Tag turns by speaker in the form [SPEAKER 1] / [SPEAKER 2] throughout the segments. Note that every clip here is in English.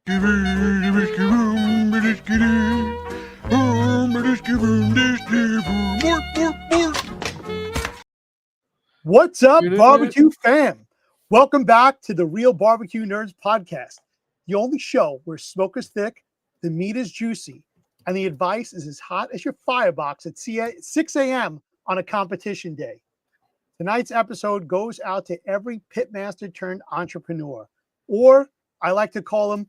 [SPEAKER 1] What's up, barbecue fam? Welcome back to the Real Barbecue Nerds podcast, the only show where smoke is thick, the meat is juicy, and the advice is as hot as your firebox at 6 a.m. on a competition day. Tonight's episode goes out to every pitmaster turned entrepreneur, or I like to call them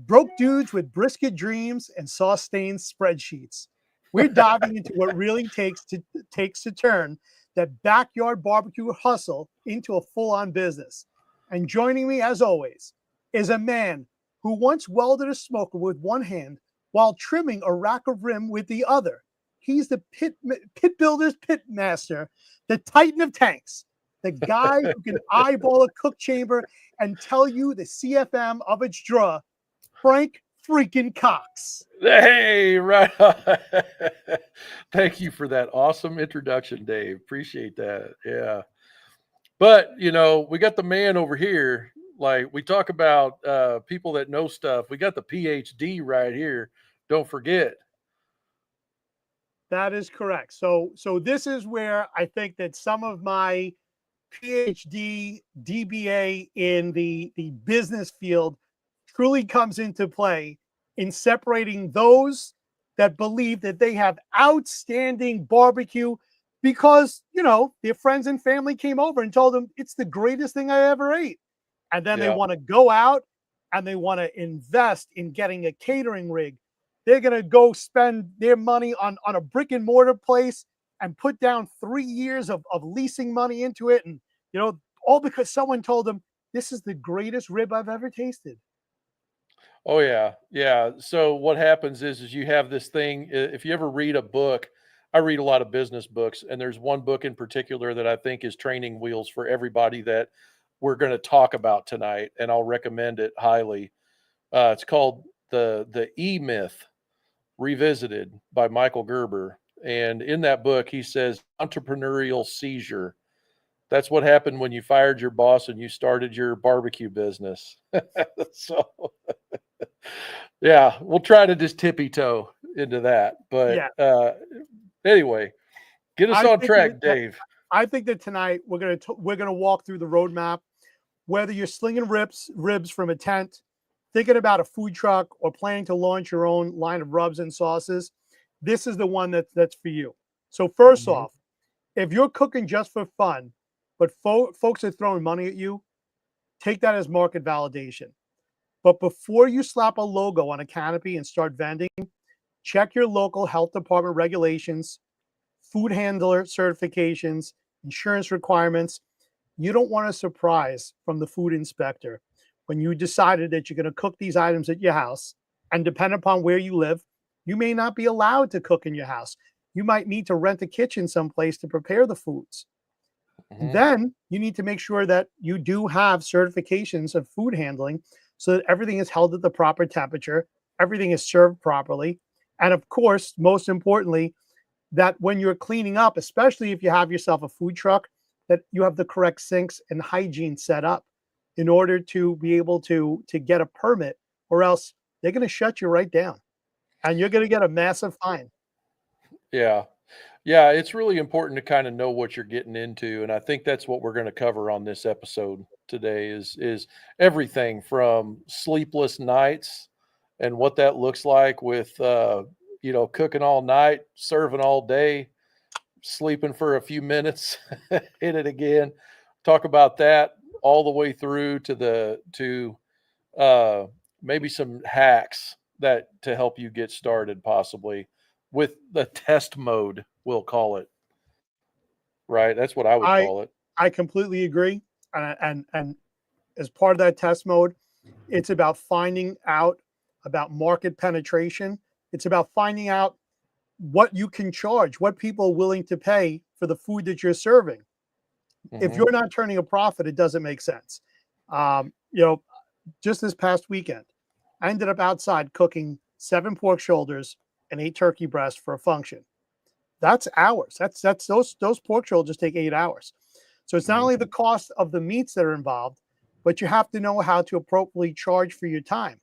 [SPEAKER 1] broke dudes with brisket dreams and sauce-stained spreadsheets. We're diving into what really takes to turn that backyard barbecue hustle into a full-on business. And joining me, as always, is a man who once welded a smoker with one hand while trimming a rack of rim with the other. He's the pit builder's pit master, the titan of tanks, the guy who can eyeball a cook chamber and tell you the CFM of its draw, Frank freaking Cox.
[SPEAKER 2] Hey, right on. Thank you for that awesome introduction, Dave. Appreciate that. Yeah. But, you know, we got the man over here. Like, we talk about people that know stuff. We got the PhD right here. Don't forget.
[SPEAKER 1] That is correct. So this is where I think that some of my PhD, DBA in the business field truly comes into play in separating those that believe that they have outstanding barbecue because, you know, their friends and family came over and told them it's the greatest thing I ever ate. And then they want to go out and they want to invest in getting a catering rig. They're going to go spend their money on a brick and mortar place and put down 3 years of leasing money into it. And, you know, all because someone told them this is the greatest rib I've ever tasted.
[SPEAKER 2] Oh, yeah. Yeah. So what happens is you have this thing. If you ever read a book, I read a lot of business books, and there's one book in particular that I think is training wheels for everybody that we're going to talk about tonight, and I'll recommend it highly. It's called The E-Myth Revisited by Michael Gerber. And in that book, he says entrepreneurial seizure. That's what happened when you fired your boss and you started your barbecue business. So, yeah, we'll try to just tippy toe into that. But anyway, get us on track, Dave.
[SPEAKER 1] I think that tonight we're gonna walk through the roadmap. Whether you're slinging ribs from a tent, thinking about a food truck, or planning to launch your own line of rubs and sauces, this is the one that's for you. So first off, if you're cooking just for fun, but folks are throwing money at you, take that as market validation. But before you slap a logo on a canopy and start vending, check your local health department regulations, food handler certifications, insurance requirements. You don't want a surprise from the food inspector when you decided that you're going to cook these items at your house, and depending upon where you live, you may not be allowed to cook in your house. You might need to rent a kitchen someplace to prepare the foods. And then you need to make sure that you do have certifications of food handling so that everything is held at the proper temperature, everything is served properly, and of course, most importantly, that when you're cleaning up, especially if you have yourself a food truck, that you have the correct sinks and hygiene set up in order to be able to get a permit, or else they're going to shut you right down and you're going to get a massive fine.
[SPEAKER 2] Yeah. Yeah, it's really important to kind of know what you're getting into, and I think that's what we're going to cover on this episode today is everything from sleepless nights and what that looks like with you know, cooking all night, serving all day, sleeping for a few minutes, hit it again. Talk about that all the way through to maybe some hacks that to help you get started, possibly with the test mode, we'll call it. Right? That's what I would call it.
[SPEAKER 1] I completely agree. And as part of that test mode, it's about finding out about market penetration. It's about finding out what you can charge, what people are willing to pay for the food that you're serving. If you're not turning a profit, it doesn't make sense. You know, just this past weekend, I ended up outside cooking 7 pork shoulders and 8 turkey breasts for a function. That's hours. That's those pork shoulders take 8 hours. So it's not only the cost of the meats that are involved, but you have to know how to appropriately charge for your time.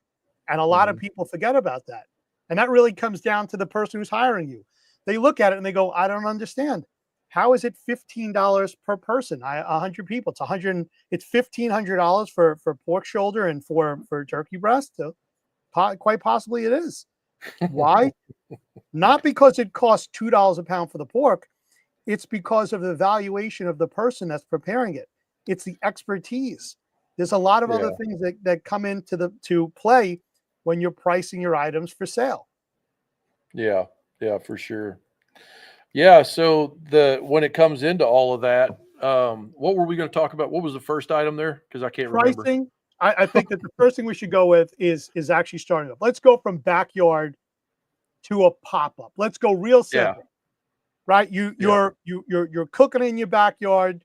[SPEAKER 1] And a lot of people forget about that. And that really comes down to the person who's hiring you. They look at it and they go, I don't understand. How is it $15 per person? 100 people. It's $1,500 for pork shoulder and for turkey breast. So quite possibly it is. Why? Not because it costs $2 a pound for the pork. It's because of the valuation of the person that's preparing it. It's the expertise. There's a lot of other things that come to play when you're pricing your items for sale.
[SPEAKER 2] Yeah, for sure. Yeah, so when it comes into all of that, what were we going to talk about? What was the first item there? Because I can't remember.
[SPEAKER 1] Pricing. I think that the first thing we should go with is actually starting up. Let's go from backyard to a pop-up. Let's go real simple. Right? You're cooking in your backyard.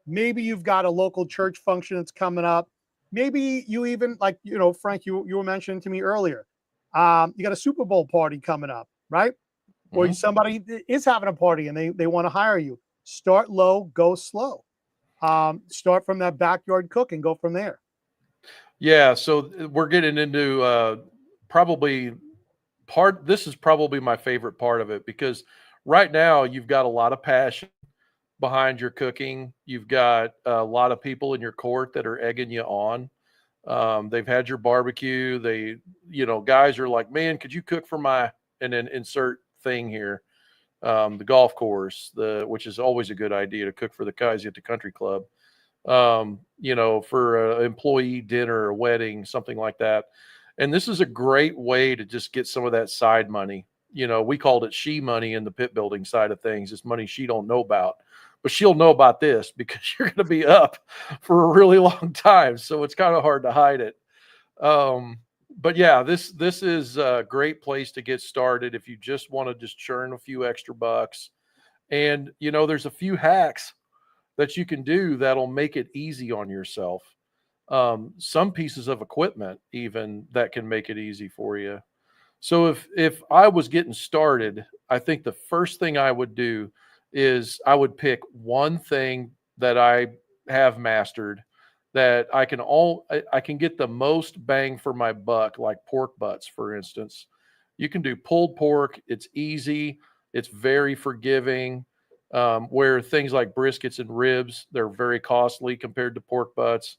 [SPEAKER 1] Maybe you've got a local church function that's coming up. Maybe you even, like, Frank, you were mentioning to me earlier, you got a Super Bowl party coming up, right? Or somebody is having a party and they want to hire you. Start low, go slow. Start from that backyard cook and go from there.
[SPEAKER 2] Yeah, so we're getting into this is probably my favorite part of it, because right now you've got a lot of passion behind your cooking. You've got a lot of people in your court that are egging you on. They've had your barbecue. Guys are like, man, could you cook for and then insert thing here. The golf course, which is always a good idea to cook for the guys at the country club. For an employee dinner, a wedding, something like that. And this is a great way to just get some of that side money. We called it she money in the pit building side of things. It's money she don't know about, but she'll know about this because you're going to be up for a really long time. So it's kind of hard to hide it. But yeah, this is a great place to get started if you just want to just churn a few extra bucks. And, there's a few hacks that you can do that'll make it easy on yourself. Some pieces of equipment even that can make it easy for you. So if I was getting started, I think the first thing I would do is I would pick one thing that I have mastered that I can get the most bang for my buck, like pork butts, for instance. You can do pulled pork. It's easy. It's very forgiving. Where things like briskets and ribs, they're very costly compared to pork butts.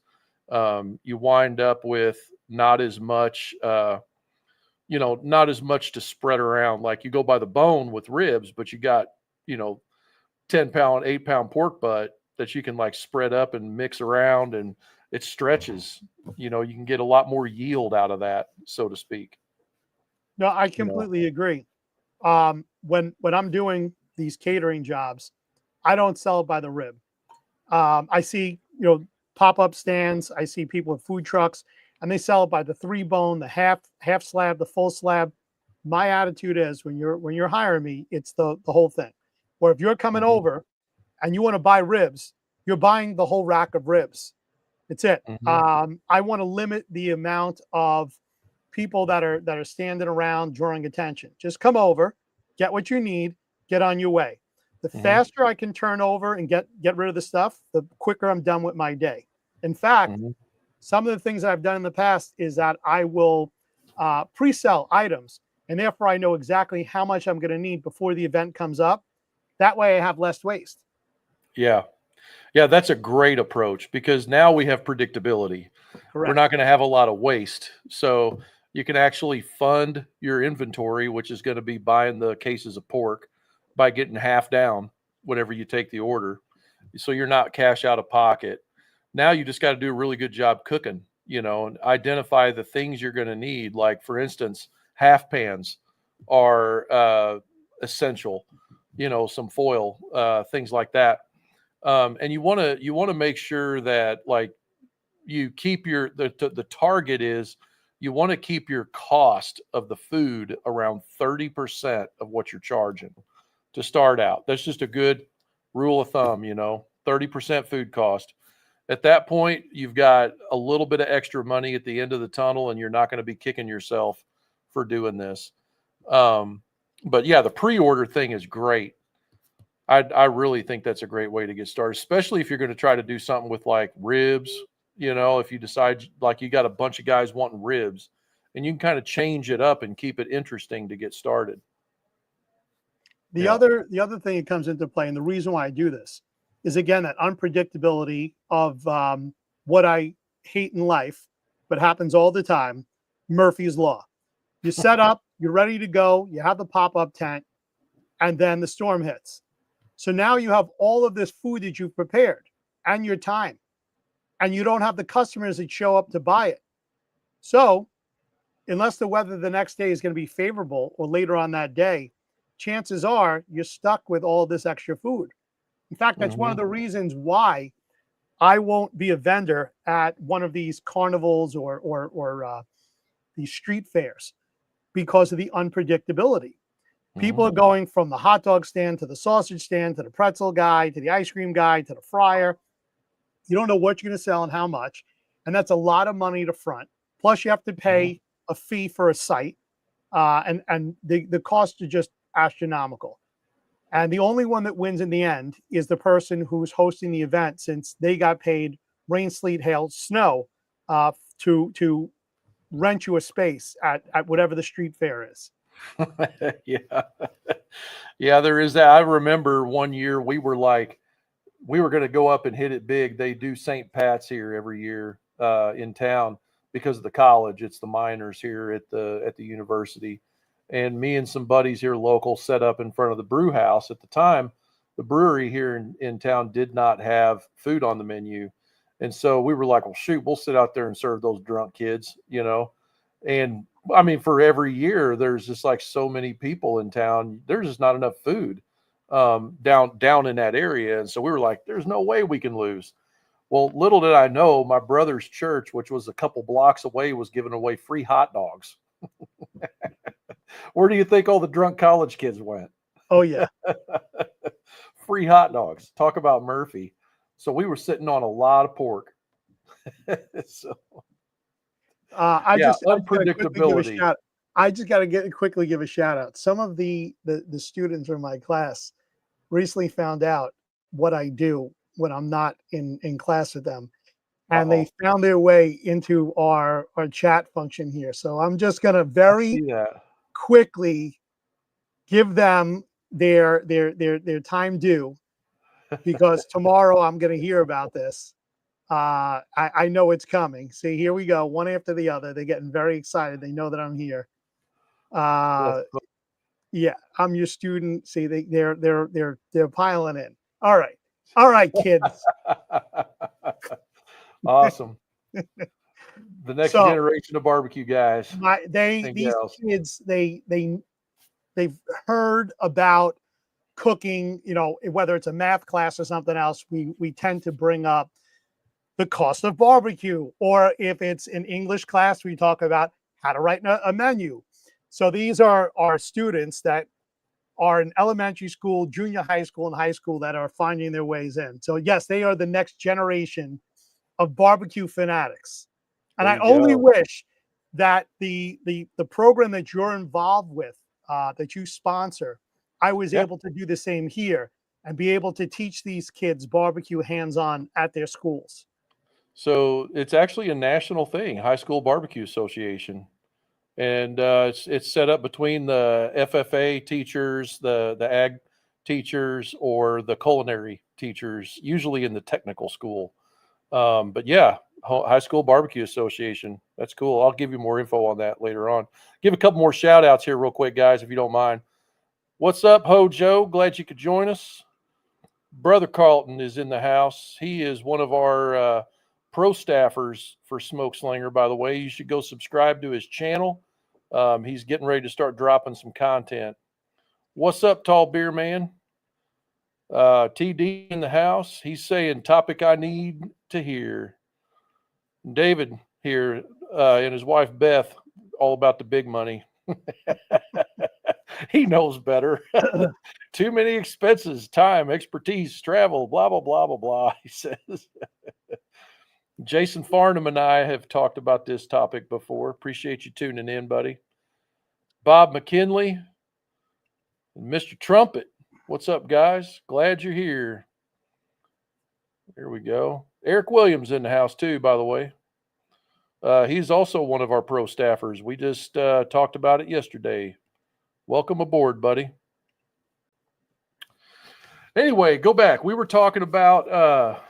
[SPEAKER 2] You wind up with not as much to spread around. Like you go by the bone with ribs, but you got, 10-pound, 8-pound pork butt that you can like spread up and mix around, and it stretches. You can get a lot more yield out of that, so to speak.
[SPEAKER 1] No, I completely agree. When I'm doing these catering jobs, I don't sell it by the rib. I see, pop-up stands. I see people with food trucks, and they sell it by the 3-bone, the half slab, the full slab. My attitude is when you're hiring me, it's the whole thing. Or if you're coming over and you want to buy ribs, you're buying the whole rack of ribs. It's it. I want to limit the amount of people that are standing around drawing attention. Just come over, get what you need, get on your way. The faster I can turn over and get rid of the stuff, the quicker I'm done with my day. In fact, some of the things that I've done in the past is that I will pre-sell items, and therefore I know exactly how much I'm going to need before the event comes up. That way I have less waste.
[SPEAKER 2] Yeah. Yeah, that's a great approach because now we have predictability.
[SPEAKER 1] Correct.
[SPEAKER 2] We're not going to have a lot of waste. So you can actually fund your inventory, which is going to be buying the cases of pork, by getting half down whenever you take the order. So you're not cash out of pocket. Now you just got to do a really good job cooking, and identify the things you're going to need. Like, for instance, half pans are essential, some foil, things like that. And you want to make sure that like you keep the target is you want to keep your cost of the food around 30% of what you're charging to start out. That's just a good rule of thumb, 30% food cost. At that point, you've got a little bit of extra money at the end of the tunnel, and you're not going to be kicking yourself for doing this. But yeah, the pre-order thing is great. I really think that's a great way to get started, especially if you're going to try to do something with like ribs. If you decide like you got a bunch of guys wanting ribs and you can kind of change it up and keep it interesting to get started.
[SPEAKER 1] The
[SPEAKER 2] Yeah.
[SPEAKER 1] other thing that comes into play, and the reason why I do this, is again that unpredictability of what I hate in life, but happens all the time. Murphy's Law. You set up, you're ready to go, you have the pop-up tent, and then the storm hits. So now you have all of this food that you've prepared and your time, and you don't have the customers that show up to buy it. So unless the weather the next day is going to be favorable or later on that day, chances are you're stuck with all this extra food. In fact, that's one of the reasons why I won't be a vendor at one of these carnivals or these street fairs, because of the unpredictability. People are going from the hot dog stand to the sausage stand to the pretzel guy to the ice cream guy to the fryer. You don't know what you're going to sell and how much, and that's a lot of money to front. Plus, you have to pay a fee for a site, and the costs are just astronomical. And the only one that wins in the end is the person who's hosting the event, since they got paid rain, sleet, hail, snow to rent you a space at whatever the street fair is.
[SPEAKER 2] Yeah. Yeah, there is that. I remember one year we were going to go up and hit it big. They do St. Pat's here every year in town because of the college. It's the miners here at the university. And me and some buddies here local set up in front of the brew house. At the time, the brewery here in town did not have food on the menu. And so we were like, well, shoot, we'll sit out there and serve those drunk kids, you know. And I mean, for every year, there's just like so many people in town. There's just not enough food down in that area. And so we were like, there's no way we can lose. Well, little did I know, my brother's church, which was a couple blocks away, was giving away free hot dogs. Where do you think all the drunk college kids went?
[SPEAKER 1] Oh, yeah.
[SPEAKER 2] Free hot dogs. Talk about Murphy. So we were sitting on a lot of pork. So, unpredictability.
[SPEAKER 1] I just got to quickly give a shout out. Some of the students in my class recently found out what I do when I'm not in class with them. And they found their way into our chat function here. So I'm just going to very quickly give them their time due, because tomorrow I'm going to hear about this. I know it's coming. See, here we go, one after the other. They're getting very excited. They know that I'm here. Yeah, I'm your student. See, they're piling in. All right, kids.
[SPEAKER 2] Awesome. The next generation of barbecue guys.
[SPEAKER 1] These kids, they've heard about cooking, you know, whether it's a math class or something else. We tend to bring up the cost of barbecue, or if it's an English class, we talk about how to write a menu. So these are our students that are in elementary school, junior high school, and high school that are finding their ways in. So yes, they are the next generation of barbecue fanatics. And I only wish that the program that you're involved with, that you sponsor, I was able to do the same here and be able to teach these kids barbecue hands-on at their schools.
[SPEAKER 2] So it's actually a national thing, High School Barbecue Association. And it's set up between the FFA teachers, the ag teachers, or the culinary teachers, usually in the technical school. But yeah, High School Barbecue Association. That's cool. I'll give you more info on that later on. Give a couple more shout outs here real quick, guys, if you don't mind. What's up, Ho Joe? Glad you could join us. Brother Carlton is in the house. He is one of our pro staffers for Smoke Slinger, by the way. You should go subscribe to his channel. He's getting ready to start dropping some content. What's up, Tall Beer Man? TD in the house. He's saying topic I need to hear. David here and his wife Beth, all about the big money. He knows better. Too many expenses, time, expertise, travel, blah, blah, blah, blah, blah, he says. Jason Farnham and I have talked about this topic before. Appreciate you tuning in, buddy. Bob McKinley, Mr. Trumpet. What's up, guys? Glad you're here. There we go. Eric Williams in the house too, by the way. He's also one of our pro staffers. We just talked about it yesterday. Welcome aboard, buddy. Anyway, go back. We were talking about what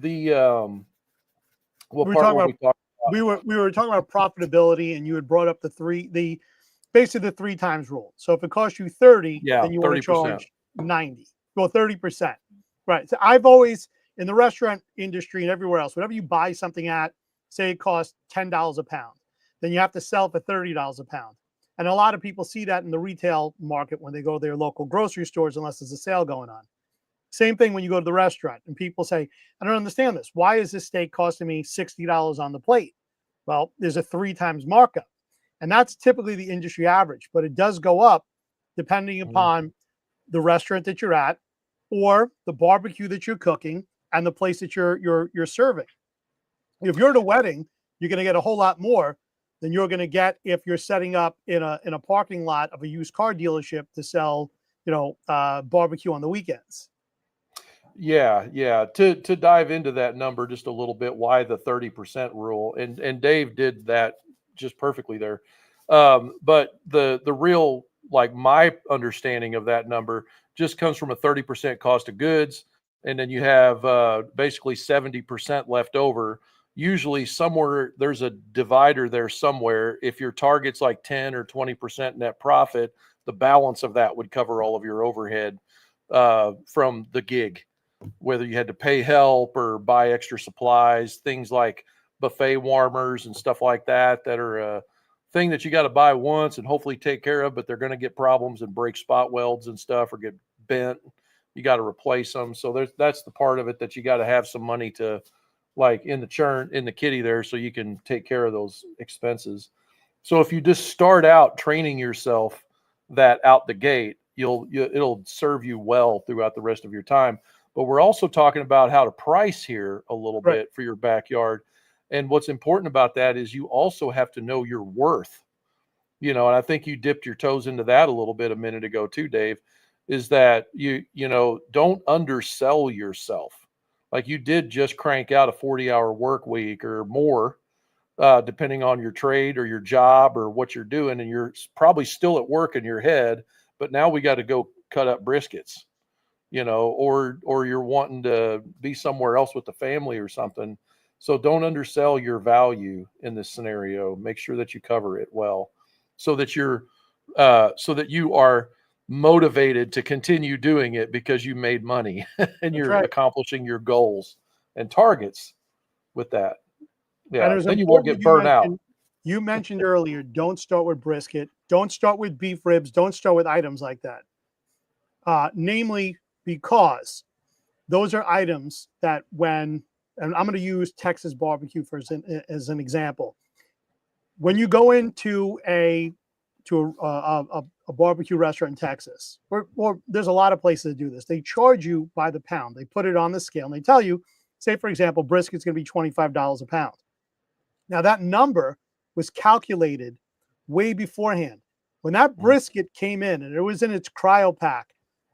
[SPEAKER 1] We were
[SPEAKER 2] part
[SPEAKER 1] talking
[SPEAKER 2] were
[SPEAKER 1] about
[SPEAKER 2] we talking
[SPEAKER 1] we were talking about profitability, and you had brought up basically the 3 times rule. So if it costs you 30,
[SPEAKER 2] Yeah,
[SPEAKER 1] then you want to
[SPEAKER 2] 30%.
[SPEAKER 1] charge 90. Well, 30%. Right. So I've always, in the restaurant industry and everywhere else, whenever you buy something at, say it costs $10 a pound, then you have to sell for $30 a pound. And a lot of people see that in the retail market when they go to their local grocery stores, unless there's a sale going on. Same thing when you go to the restaurant and people say, I don't understand this. Why is this steak costing me $60 on the plate? Well, there's a 3 times markup. And that's typically the industry average, but it does go up depending upon the restaurant that you're at, or the barbecue that you're cooking, and the place that you're serving. If you're at a wedding, you're going to get a whole lot more than you're going to get if you're setting up in a parking lot of a used car dealership to sell, barbecue on the weekends.
[SPEAKER 2] Yeah. To dive into that number just a little bit, why the 30% rule, and Dave did that just perfectly there. But the real, like, my understanding of that number just comes from a 30% cost of goods, and then you have basically 70% left over. Usually somewhere there's a divider there somewhere. If your target's like 10 or 20% net profit, the balance of that would cover all of your overhead from the gig, whether you had to pay help or buy extra supplies, things like buffet warmers and stuff like that are a thing that you got to buy once and hopefully take care of, but they're going to get problems and break spot welds and stuff or get bent. You got to replace them. So that's the part of it that you got to have some money to, like, in the kitty there, so you can take care of those expenses. So if you just start out training yourself that out the gate, it'll serve you well throughout the rest of your time. But we're also talking about how to price here a little bit for your backyard. And what's important about that is you also have to know your worth. And I think you dipped your toes into that a little bit a minute ago too, Dave, is that you don't undersell yourself. Like, you did just crank out a 40-hour work week or more, depending on your trade or your job or what you're doing. And you're probably still at work in your head, but now we got to go cut up briskets, or you're wanting to be somewhere else with the family or something. So don't undersell your value in this scenario. Make sure that you cover it well, so that you are motivated to continue doing it because you made money and you're accomplishing your goals and targets with that. Yeah. Then you won't get burnt out.
[SPEAKER 1] You mentioned earlier, don't start with brisket. Don't start with beef ribs. Don't start with items like that. Namely, because those are items that and I'm going to use Texas barbecue as an example. When you go into a barbecue restaurant in Texas, or there's a lot of places that do this. They charge you by the pound. They put it on the scale and they tell you, say, for example, brisket's going to be $25 a pound. Now, that number was calculated way beforehand. When that brisket came in and it was in its cryo pack,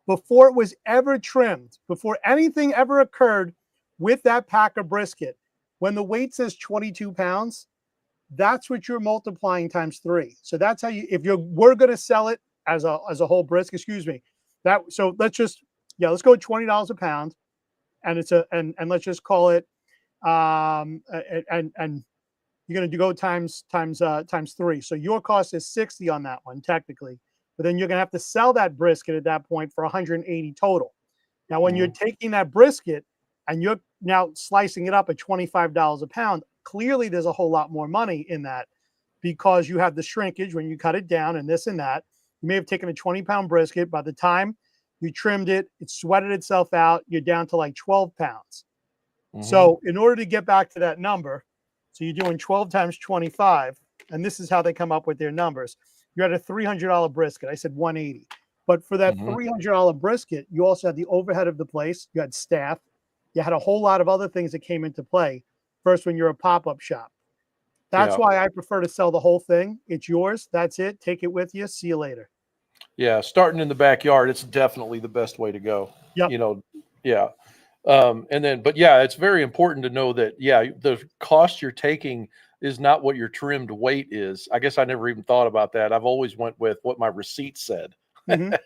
[SPEAKER 1] before it was ever trimmed, before anything ever occurred with that pack of brisket, when the weight says 22 pounds, that's what you're multiplying times 3. So that's how we're going to sell it as a whole brisket, so let's go with $20 a pound, and and let's just call it, and you're going to go times 3. So your cost is 60 on that one technically, but then you're going to have to sell that brisket at that point for 180 total. Now, when you're taking that brisket and you're now slicing it up at $25 a pound, clearly there's a whole lot more money in that, because you have the shrinkage when you cut it down and this and that. You may have taken a 20-pound brisket. By the time you trimmed it, it sweated itself out. You're down to like 12 pounds. So in order to get back to that number, so you're doing 12 times 25, and this is how they come up with their numbers. You're at a $300 brisket. I said 180. But for that $300 brisket, you also had the overhead of the place. You had staff. You had a whole lot of other things that came into play. First, when you're a pop-up shop. That's why I prefer to sell the whole thing. It's yours. That's it. Take it with you. See you later.
[SPEAKER 2] Yeah. Starting in the backyard, it's definitely the best way to go.
[SPEAKER 1] Yep.
[SPEAKER 2] But yeah, it's very important to know that, the cost you're taking is not what your trimmed weight is. I guess I never even thought about that. I've always went with what my receipt said.
[SPEAKER 1] Mhm.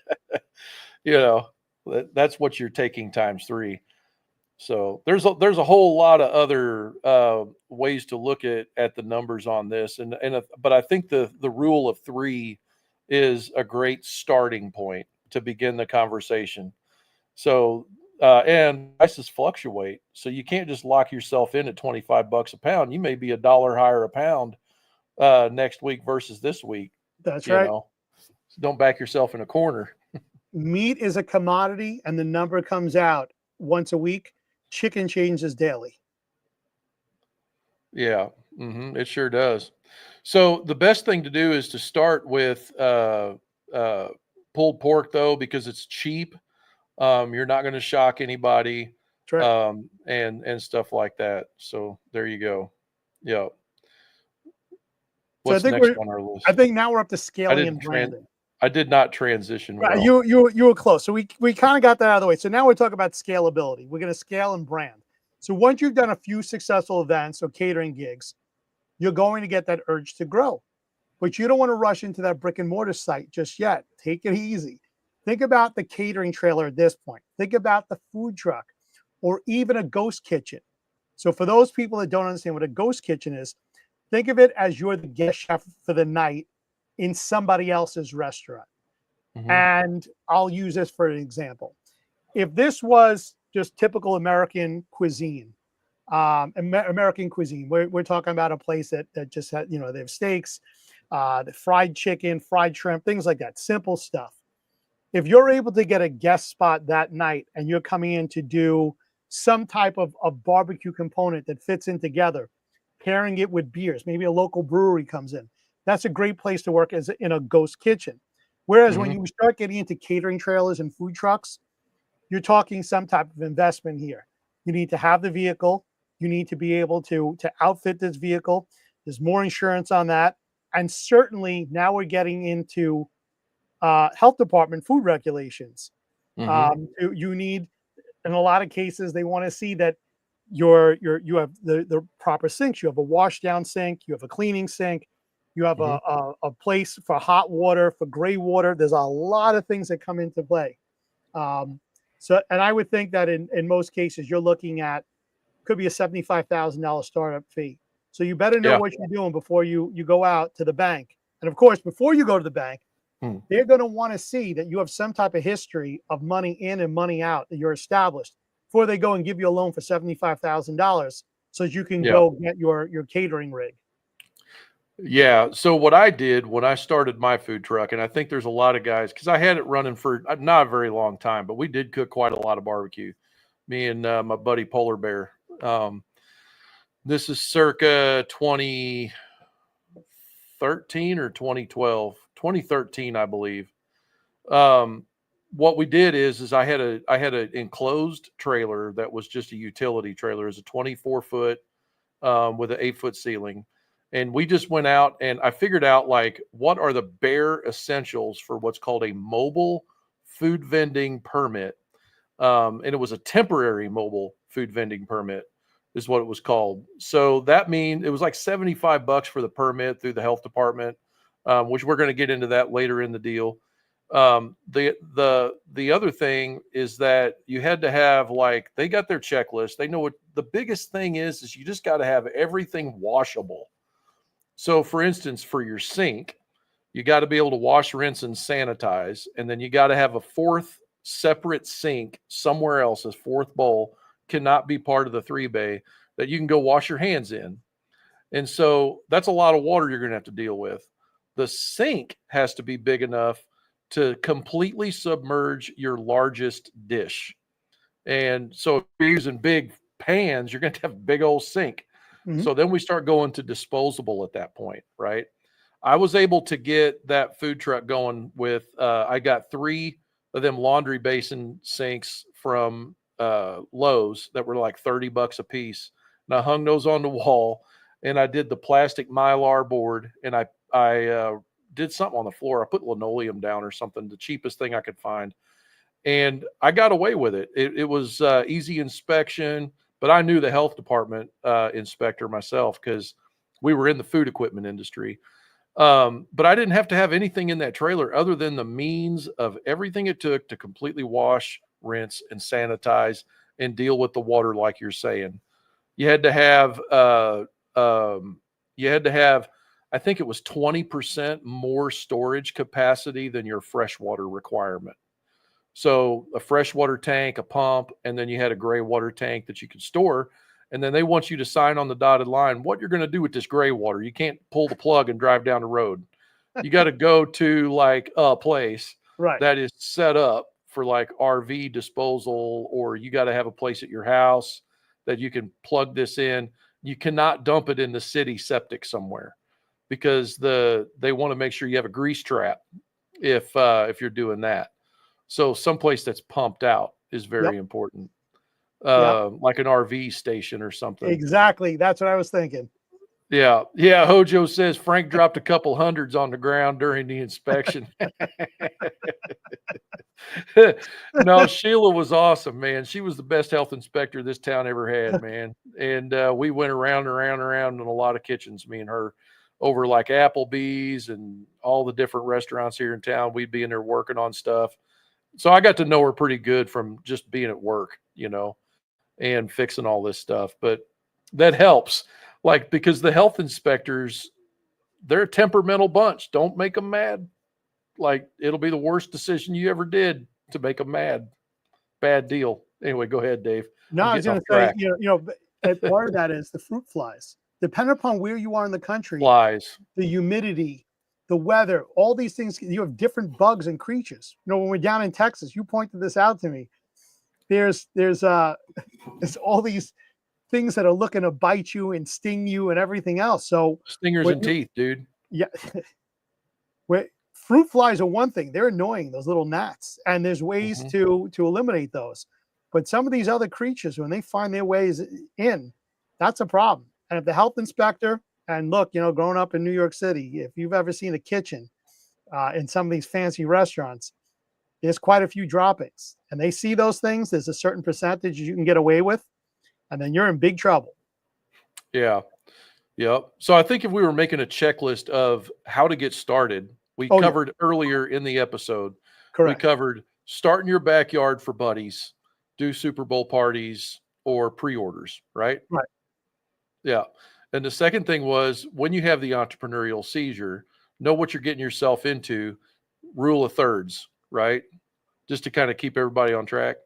[SPEAKER 2] You know, that's what you're taking times 3. So there's a whole lot of other ways to look at the numbers on this, but I think the rule of 3 is a great starting point to begin the conversation. So and prices fluctuate, so you can't just lock yourself in at $25 a pound. You may be $1 higher a pound next week versus this week.
[SPEAKER 1] That's
[SPEAKER 2] You
[SPEAKER 1] right.
[SPEAKER 2] know, so don't back yourself in a corner.
[SPEAKER 1] Meat is a commodity, and the number comes out once a week. Chicken changes daily.
[SPEAKER 2] Yeah, it sure does. So the best thing to do is to start with uh, pulled pork, though, because it's cheap. You're not going to shock anybody,
[SPEAKER 1] That's right.
[SPEAKER 2] and stuff like that. So there you go. Yeah.
[SPEAKER 1] So
[SPEAKER 2] What's next on our
[SPEAKER 1] I
[SPEAKER 2] list?
[SPEAKER 1] think now we're up to
[SPEAKER 2] I
[SPEAKER 1] scaling
[SPEAKER 2] didn't
[SPEAKER 1] and branding.
[SPEAKER 2] I did not transition
[SPEAKER 1] Right,
[SPEAKER 2] well.
[SPEAKER 1] you were close. So we kind of got that out of the way. So now we're talking about scalability. We're going to scale and brand. So once you've done a few successful events or catering gigs, you're going to get that urge to grow. But you don't want to rush into that brick and mortar site just yet. Take it easy. Think about the catering trailer at this point. Think about the food truck or even a ghost kitchen. So for those people that don't understand what a ghost kitchen is, think of it as you're the guest chef for the night in somebody else's restaurant.
[SPEAKER 2] Hmm.
[SPEAKER 1] And I'll use this for an example. If this was just typical American cuisine, American cuisine, we're talking about a place that just had, they have steaks, the fried chicken, fried shrimp, things like that, simple stuff. If you're able to get a guest spot that night and you're coming in to do some type of barbecue component that fits in together, pairing it with beers, maybe a local brewery comes in, that's a great place to work as in a ghost kitchen. Whereas when
[SPEAKER 2] Hmm.
[SPEAKER 1] you start getting into catering trailers and food trucks, you're talking some type of investment here. You need to have the vehicle. You need to be able to outfit this vehicle. There's more insurance on that. And certainly now we're getting into health department food regulations.
[SPEAKER 2] Hmm.
[SPEAKER 1] You need, in a lot of cases, they want to see that you have the proper sinks. You have a wash down sink. You have a cleaning sink. You have
[SPEAKER 2] Hmm.
[SPEAKER 1] a place for hot water, for gray water. There's a lot of things that come into play. Um, and I would think that in most cases, you're looking at could be a $75,000 startup fee. So you better know
[SPEAKER 2] Yeah.
[SPEAKER 1] what you're doing before you go out to the bank. And of course, before you go to the bank,
[SPEAKER 2] Hmm.
[SPEAKER 1] they're going to want to see that you have some type of history of money in and money out, that you're established before they go and give you a loan for $75,000 so that you can
[SPEAKER 2] Yeah.
[SPEAKER 1] go get your catering rig.
[SPEAKER 2] Yeah. So what I did when I started my food truck, and I think there's a lot of guys, because I had it running for not a very long time, but we did cook quite a lot of barbecue. Me and my buddy Polar Bear. This is circa 2013 or 2012, 2013, I believe. Um, what we did is I had an enclosed trailer that was just a utility trailer. It's a 24-foot with an 8-foot ceiling. And we just went out and I figured out like what are the bare essentials for what's called a mobile food vending permit. And it was a temporary mobile food vending permit is what it was called. So that means it was like $75 for the permit through the health department, which we're going to get into that later in the deal. The other thing is that you had to have like they got their checklist. They know what the biggest thing is you just got to have everything washable. So for instance, for your sink, you got to be able to wash, rinse, and sanitize. And then you got to have a fourth separate sink somewhere else. A fourth bowl cannot be part of the 3-bay that you can go wash your hands in. And so that's a lot of water you're going to have to deal with. The sink has to be big enough to completely submerge your largest dish. And so if you're using big pans, you're going to have a big old sink.
[SPEAKER 1] Mhm.
[SPEAKER 2] So then we start going to disposable at that point, right? I was able to get that food truck going with, I got 3 of them laundry basin sinks from Lowe's that were like $30 a piece. And I hung those on the wall and I did the plastic Mylar board and I did something on the floor. I put linoleum down or something, the cheapest thing I could find. And I got away with it. It was easy inspection, but I knew the health department inspector myself because We were in the food equipment industry. But I didn't have to have anything in that trailer other than the means of everything it took to completely wash, rinse, and sanitize and deal with the water, like you're saying. You had to have, you had to have, I think it was 20% more storage capacity than your freshwater requirement. So a freshwater tank, a pump, and then you had a gray water tank that you could store. And then they want you to sign on the dotted line what you're going to do with this gray water. You can't pull the plug and drive down the road. You got to go to like a place
[SPEAKER 1] Right.
[SPEAKER 2] that is set up for like RV disposal, or you got to have a place at your house that you can plug this in. You cannot dump it in the city septic somewhere because they want to make sure you have a grease trap if you're doing that. So someplace that's pumped out is
[SPEAKER 1] Yep.
[SPEAKER 2] very important,
[SPEAKER 1] Yep.
[SPEAKER 2] like an RV station or something.
[SPEAKER 1] Exactly. That's what I was thinking.
[SPEAKER 2] Yeah. Yeah. Hojo says Frank dropped a couple hundreds on the ground during the inspection. No, Sheila was awesome, man. She was the best health inspector this town ever had, man. And we went around and around and around in a lot of kitchens, me and her, over like Applebee's and all the different restaurants here in town. We'd be in there working on stuff. So I got to know her pretty good from just being at work, and fixing all this stuff. But that helps, like, because the health inspectors, they're a temperamental bunch. Don't make them mad. Like, it'll be the worst decision you ever did to make them mad. Bad deal. Anyway, go ahead, Dave.
[SPEAKER 1] No,
[SPEAKER 2] I'm
[SPEAKER 1] I was
[SPEAKER 2] getting
[SPEAKER 1] going
[SPEAKER 2] off
[SPEAKER 1] to say, but part of that is the fruit flies. Depending upon where you are in the country,
[SPEAKER 2] flies.
[SPEAKER 1] the humidity, the weather, all these things, you have different bugs and creatures. When we're down in Texas, you pointed this out to me. There's all these things that are looking to bite you and sting you and everything else. So
[SPEAKER 2] Stingers and teeth, dude.
[SPEAKER 1] Yeah. Fruit flies are one thing. They're annoying, those little gnats, and there's ways to eliminate those. But some of these other creatures, when they find their ways in, that's a problem. And if the health inspector, and look, growing up in New York City, if you've ever seen a kitchen in some of these fancy restaurants, there's quite a few droppings, and they see those things. There's a certain percentage you can get away with, and then you're in big trouble.
[SPEAKER 2] Yeah. Yep. So I think if we were making a checklist of how to get started, we covered earlier in the episode.
[SPEAKER 1] Correct.
[SPEAKER 2] We covered start in your backyard for buddies, do Super Bowl parties or pre-orders, right?
[SPEAKER 1] Right.
[SPEAKER 2] Yeah. And the second thing was, when you have the entrepreneurial seizure, know what you're getting yourself into. Rule of thirds, right? Just to kind of keep everybody on track.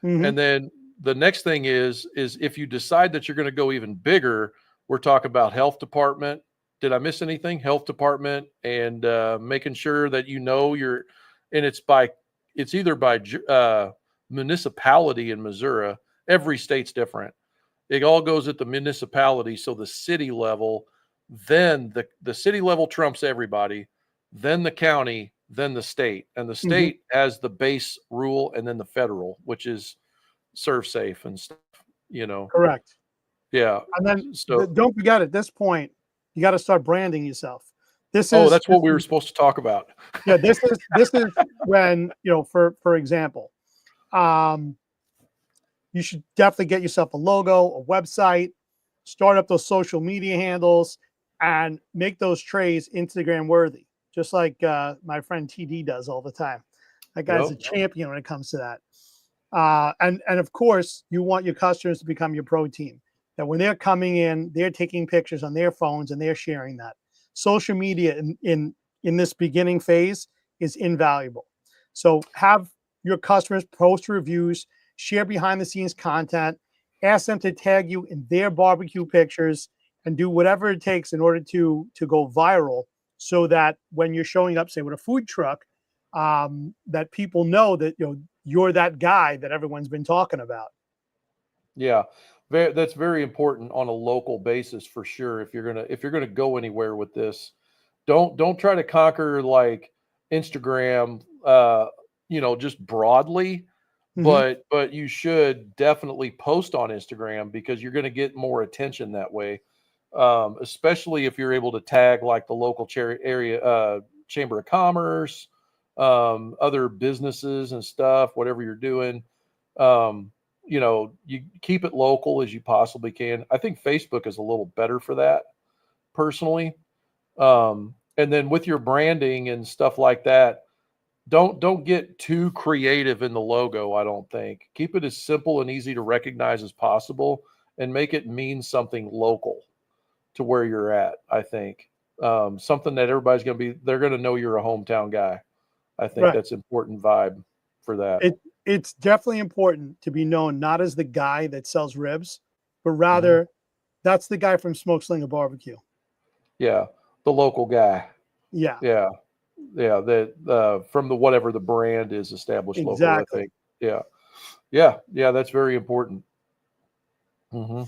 [SPEAKER 2] And then the next thing is if you decide that you're going to go even bigger, we're talking about health department. Did I miss anything? Health department, and making sure that you're, and it's either by municipality in Missouri. Every state's different. It all goes at the municipality. So the city level, then the city level trumps everybody, then the county, then the state. And the state has the base rule, and then the federal, which is serve safe and stuff,
[SPEAKER 1] Correct.
[SPEAKER 2] Yeah.
[SPEAKER 1] And then don't forget, at this point, you got to start branding yourself. That's what
[SPEAKER 2] we were supposed to talk about.
[SPEAKER 1] Yeah, this is when, for example, you should definitely get yourself a logo, a website, start up those social media handles, and make those trays Instagram worthy, just like my friend TD does all the time. That guy's a champion when it comes to that. And of course, you want your customers to become your pro team. That when they're coming in, they're taking pictures on their phones and they're sharing that. Social media in this beginning phase is invaluable. So have your customers post reviews, share behind the scenes content, ask them to tag you in their barbecue pictures, and do whatever it takes in order to go viral, so that when you're showing up, say with a food truck, that people know that you're that guy that everyone's been talking about.
[SPEAKER 2] Yeah. That's very important on a local basis for sure. If you're gonna go anywhere with this, don't try to conquer like Instagram, just broadly, but you should definitely post on Instagram, because you're going to get more attention that way. Especially if you're able to tag like the local area chamber of commerce, other businesses and stuff, whatever you're doing. You keep it local as you possibly can. I think Facebook is a little better for that, personally. And then with your branding and stuff like that, don't get too creative in the logo. I don't think. Keep it as simple and easy to recognize as possible, and make it mean something local to where you're at. I think something that everybody's going to be. They're going to know you're a hometown guy. I think
[SPEAKER 1] Right.
[SPEAKER 2] that's important vibe for that.
[SPEAKER 1] It's definitely important to be known not as the guy that sells ribs, but
[SPEAKER 2] Mhm.
[SPEAKER 1] rather that's the guy from Smoke Slinger Barbecue.
[SPEAKER 2] Yeah, the local guy.
[SPEAKER 1] Yeah,
[SPEAKER 2] Yeah, yeah. That from the whatever the brand is established local. I
[SPEAKER 1] exactly.
[SPEAKER 2] think. Yeah, yeah, yeah. That's very important. Hmm.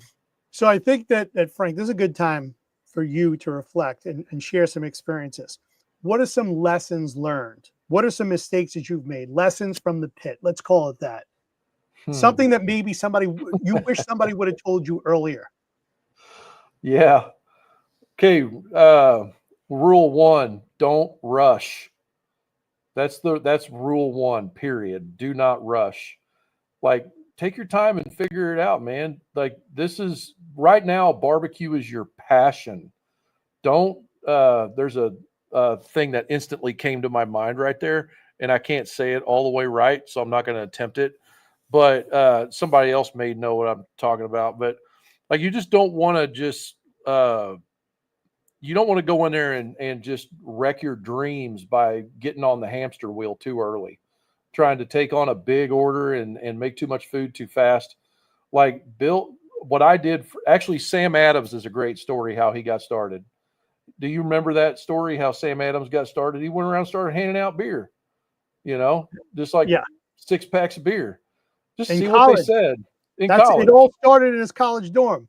[SPEAKER 1] So I think that Frank, this is a good time for you to reflect and share some experiences. What are some lessons learned? What are some mistakes that you've made? Lessons from the pit. Let's call it that.
[SPEAKER 2] Hmm.
[SPEAKER 1] Something that maybe you wish somebody would have told you earlier.
[SPEAKER 2] Yeah. Okay. Rule one: don't rush. That's rule one. Period. Do not rush. Like, take your time and figure it out, man. Like, this is right now. Barbecue is your passion. Don't. There's a thing that instantly came to my mind right there, and I can't say it all the way right, so I'm not going to attempt it. But somebody else may know what I'm talking about. But like, you just don't want to just. You don't want to go in there and just wreck your dreams by getting on the hamster wheel too early, trying to take on a big order and make too much food too fast. Like, Bill, what I did, actually, Sam Adams is a great story how he got started. Do you remember that story, how Sam Adams got started? He went around and started handing out beer, just like
[SPEAKER 1] Yeah,
[SPEAKER 2] 6 packs of beer. Just
[SPEAKER 1] in
[SPEAKER 2] see what they
[SPEAKER 1] college.
[SPEAKER 2] said in
[SPEAKER 1] That's it.
[SPEAKER 2] college.
[SPEAKER 1] All started in his college dorm.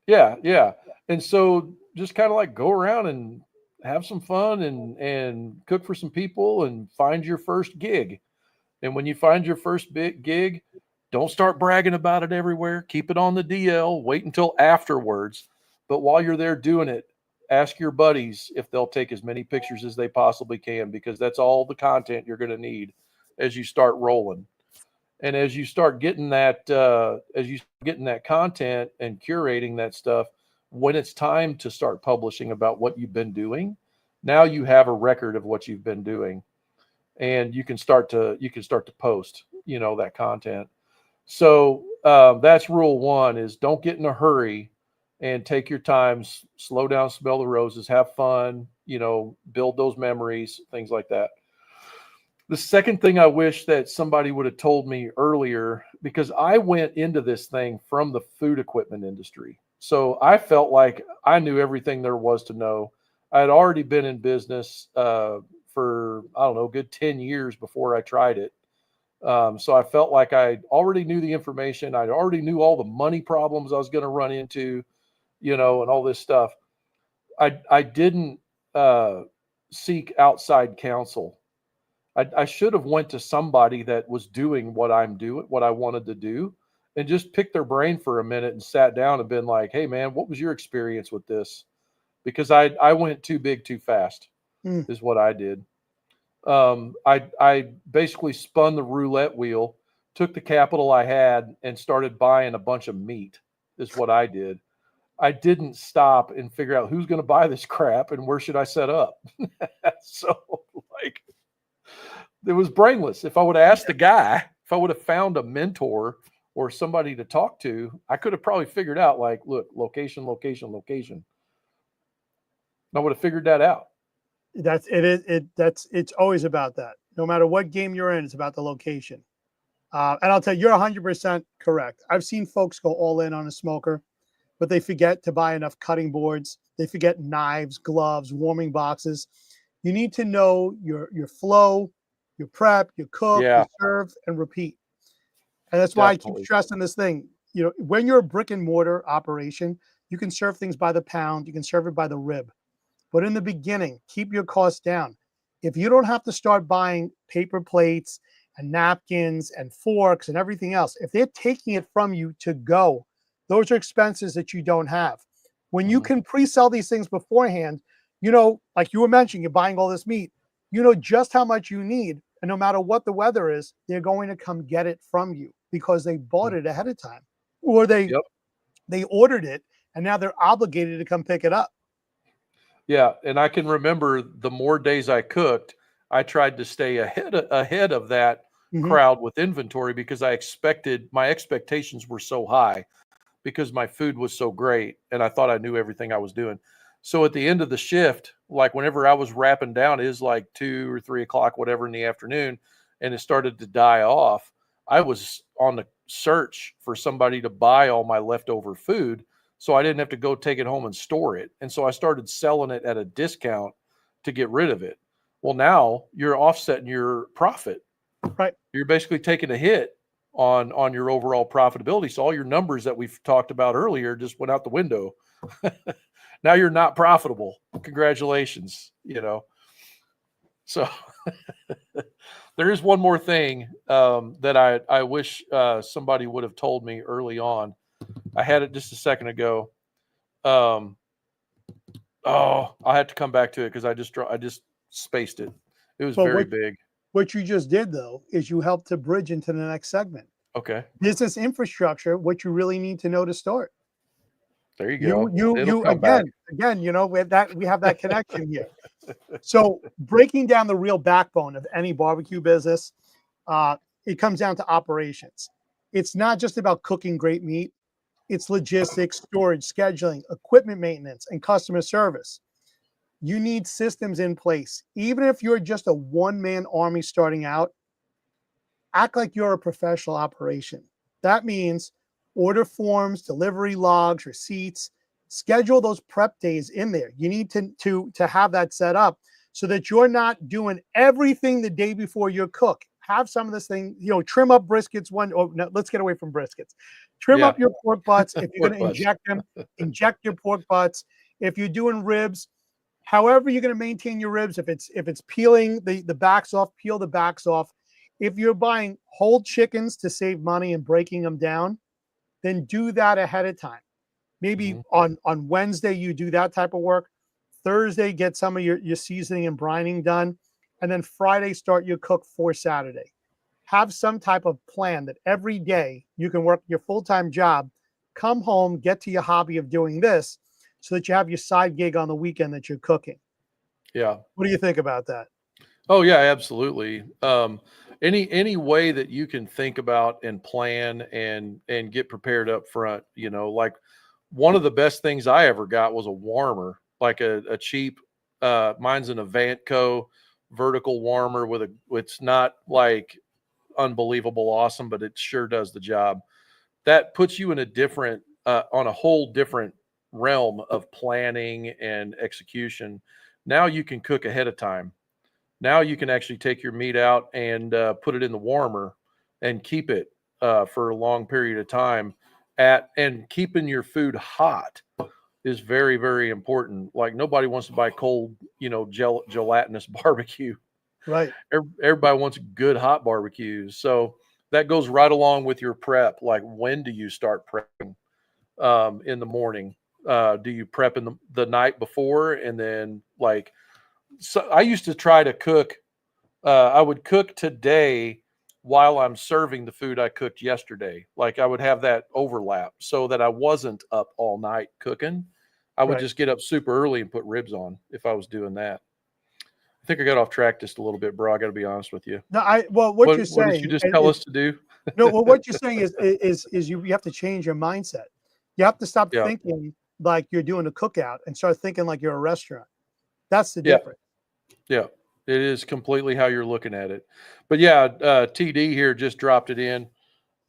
[SPEAKER 2] Yeah, yeah. And so just kind of like go around and have some fun and cook for some people and find your first gig. And when you find your first big gig, don't start bragging about it everywhere. Keep it on the DL. Wait until afterwards. But while you're there doing it, ask your buddies if they'll take as many pictures as they possibly can, because that's all the content you're going to need as you start rolling. And as you start getting that content and curating that stuff, when it's time to start publishing about what you've been doing, now you have a record of what you've been doing, and you can start to post that content. So that's rule one: is don't get in a hurry and take your time, slow down, smell the roses, have fun, build those memories, things like that. The second thing I wish that somebody would have told me earlier, because I went into this thing from the food equipment industry. So I felt like I knew everything there was to know. I had already been in business for, I don't know, a good 10 years before I tried it. So I felt like I already knew the information. I already knew all the money problems I was going to run into, and all this stuff. I didn't seek outside counsel. I should have went to somebody that was doing what I'm doing, what I wanted to do, and just picked their brain for a minute and sat down and been like, "Hey, man, what was your experience with this?" Because I went too big too fast,
[SPEAKER 1] Mm.
[SPEAKER 2] is what I did. I basically spun the roulette wheel, took the capital I had, and started buying a bunch of meat. Is what I did. I didn't stop and figure out who's going to buy this crap and where should I set up. So, like, it was brainless. If I would have asked the guy, if I would have found a mentor or somebody to talk to, I could have probably figured out, like, look, location, location, location. I would have figured that out.
[SPEAKER 1] That's it. It's always about that. No matter what game you're in, it's about the location. And I'll tell you, you're 100% correct. I've seen folks go all in on a smoker, but they forget to buy enough cutting boards. They forget knives, gloves, warming boxes. You need to know your flow, your prep, your cook, your
[SPEAKER 2] Yeah,
[SPEAKER 1] serve, and repeat. And that's why I keep
[SPEAKER 2] definitely.
[SPEAKER 1] stressing this thing. When you're a brick and mortar operation, you can serve things by the pound, you can serve it by the rib. But in the beginning, keep your costs down. If you don't have to start buying paper plates and napkins and forks and everything else, if they're taking it from you to go, those are expenses that you don't have. When you
[SPEAKER 2] Mhm.
[SPEAKER 1] can pre-sell these things beforehand, like you were mentioning, you're buying all this meat, you know just how much you need. And no matter what the weather is, they're going to come get it from you because they bought
[SPEAKER 2] Mm.
[SPEAKER 1] it ahead of time, or they
[SPEAKER 2] Yep.
[SPEAKER 1] they ordered it and now they're obligated to come pick it up.
[SPEAKER 2] Yeah, and I can remember the more days I cooked, I tried to stay ahead of that
[SPEAKER 1] Hmm.
[SPEAKER 2] crowd with inventory because my expectations were so high because my food was so great and I thought I knew everything I was doing. So at the end of the shift, like whenever I was wrapping down, it was like 2 or 3 o'clock, whatever in the afternoon, and it started to die off. I was on the search for somebody to buy all my leftover food so I didn't have to go take it home and store it. And so I started selling it at a discount to get rid of it. Well, now you're offsetting your profit.
[SPEAKER 1] Right.
[SPEAKER 2] You're basically taking a hit on your overall profitability. So all your numbers that we've talked about earlier just went out the window. Now you're not profitable. Congratulations, So there is one more thing that I wish somebody would have told me early on. I had it just a second ago. Um, oh, I had to come back to it because I just spaced it. It was
[SPEAKER 1] But
[SPEAKER 2] very big.
[SPEAKER 1] what you just did though is you helped to bridge into the next segment.
[SPEAKER 2] Okay,
[SPEAKER 1] Business infrastructure, what you really need to know to start.
[SPEAKER 2] there you
[SPEAKER 1] You,
[SPEAKER 2] go.
[SPEAKER 1] you,
[SPEAKER 2] It'll
[SPEAKER 1] you
[SPEAKER 2] come back.
[SPEAKER 1] again, we have that connection here. So breaking down the real backbone of any barbecue business, it comes down to operations. It's not just about cooking great meat. It's logistics, storage, scheduling, equipment maintenance, and customer service. You need systems in place. Even if you're just a one-man army starting out, act like you're a professional operation. That means order forms, delivery logs, receipts, schedule those prep days in there. You need to have that set up so that you're not doing everything the day before you cook. Have some of this thing, trim up briskets no, let's get away from briskets. Trim
[SPEAKER 2] Yeah,
[SPEAKER 1] up your pork butts. If you're
[SPEAKER 2] pork
[SPEAKER 1] going to
[SPEAKER 2] butts.
[SPEAKER 1] inject them, inject your pork butts. If you're doing ribs, however you're going to maintain your ribs, if it's peeling the backs off, peel the backs off. If you're buying whole chickens to save money and breaking them down, then do that ahead of time. Maybe
[SPEAKER 2] Mhm.
[SPEAKER 1] on Wednesday you do that type of work. Thursday get some of your seasoning and brining done, and then Friday start your cook for Saturday. Have some type of plan that every day you can work your full-time job, come home, get to your hobby of doing this, so that you have your side gig on the weekend that you're cooking.
[SPEAKER 2] Yeah.
[SPEAKER 1] What do you think about that?
[SPEAKER 2] Oh yeah, absolutely. Any way that you can think about and plan and get prepared up front, like one of the best things I ever got was a warmer, like a cheap mine's an Avantco vertical warmer it's not like unbelievable awesome, but it sure does the job. That puts you in a different on a whole different realm of planning and execution. Now you can cook ahead of time. Now you can actually take your meat out and put it in the warmer and keep it for a long period of time. And keeping your food hot is very, very important. Like nobody wants to buy cold, gelatinous barbecue.
[SPEAKER 1] Right.
[SPEAKER 2] Everybody wants good hot barbecues. So that goes right along with your prep. Like when do you start prepping in the morning? Do you prep in the night before and then so I used to try to cook. I would cook today while I'm serving the food I cooked yesterday. Like I would have that overlap so that I wasn't up all night cooking. I would
[SPEAKER 1] Right.
[SPEAKER 2] just get up super early and put ribs on if I was doing that. I think I got off track just a little bit, bro. I got to be honest with you.
[SPEAKER 1] No, what you're
[SPEAKER 2] What did you
[SPEAKER 1] saying
[SPEAKER 2] just tell us to do?
[SPEAKER 1] no, well, what you're saying is you have to change your mindset. You have to stop
[SPEAKER 2] Yeah,
[SPEAKER 1] thinking like you're doing a cookout and start thinking like you're a restaurant. That's the
[SPEAKER 2] yeah,
[SPEAKER 1] difference.
[SPEAKER 2] yeah. It is completely how you're looking at it. But yeah, TD here just dropped it in.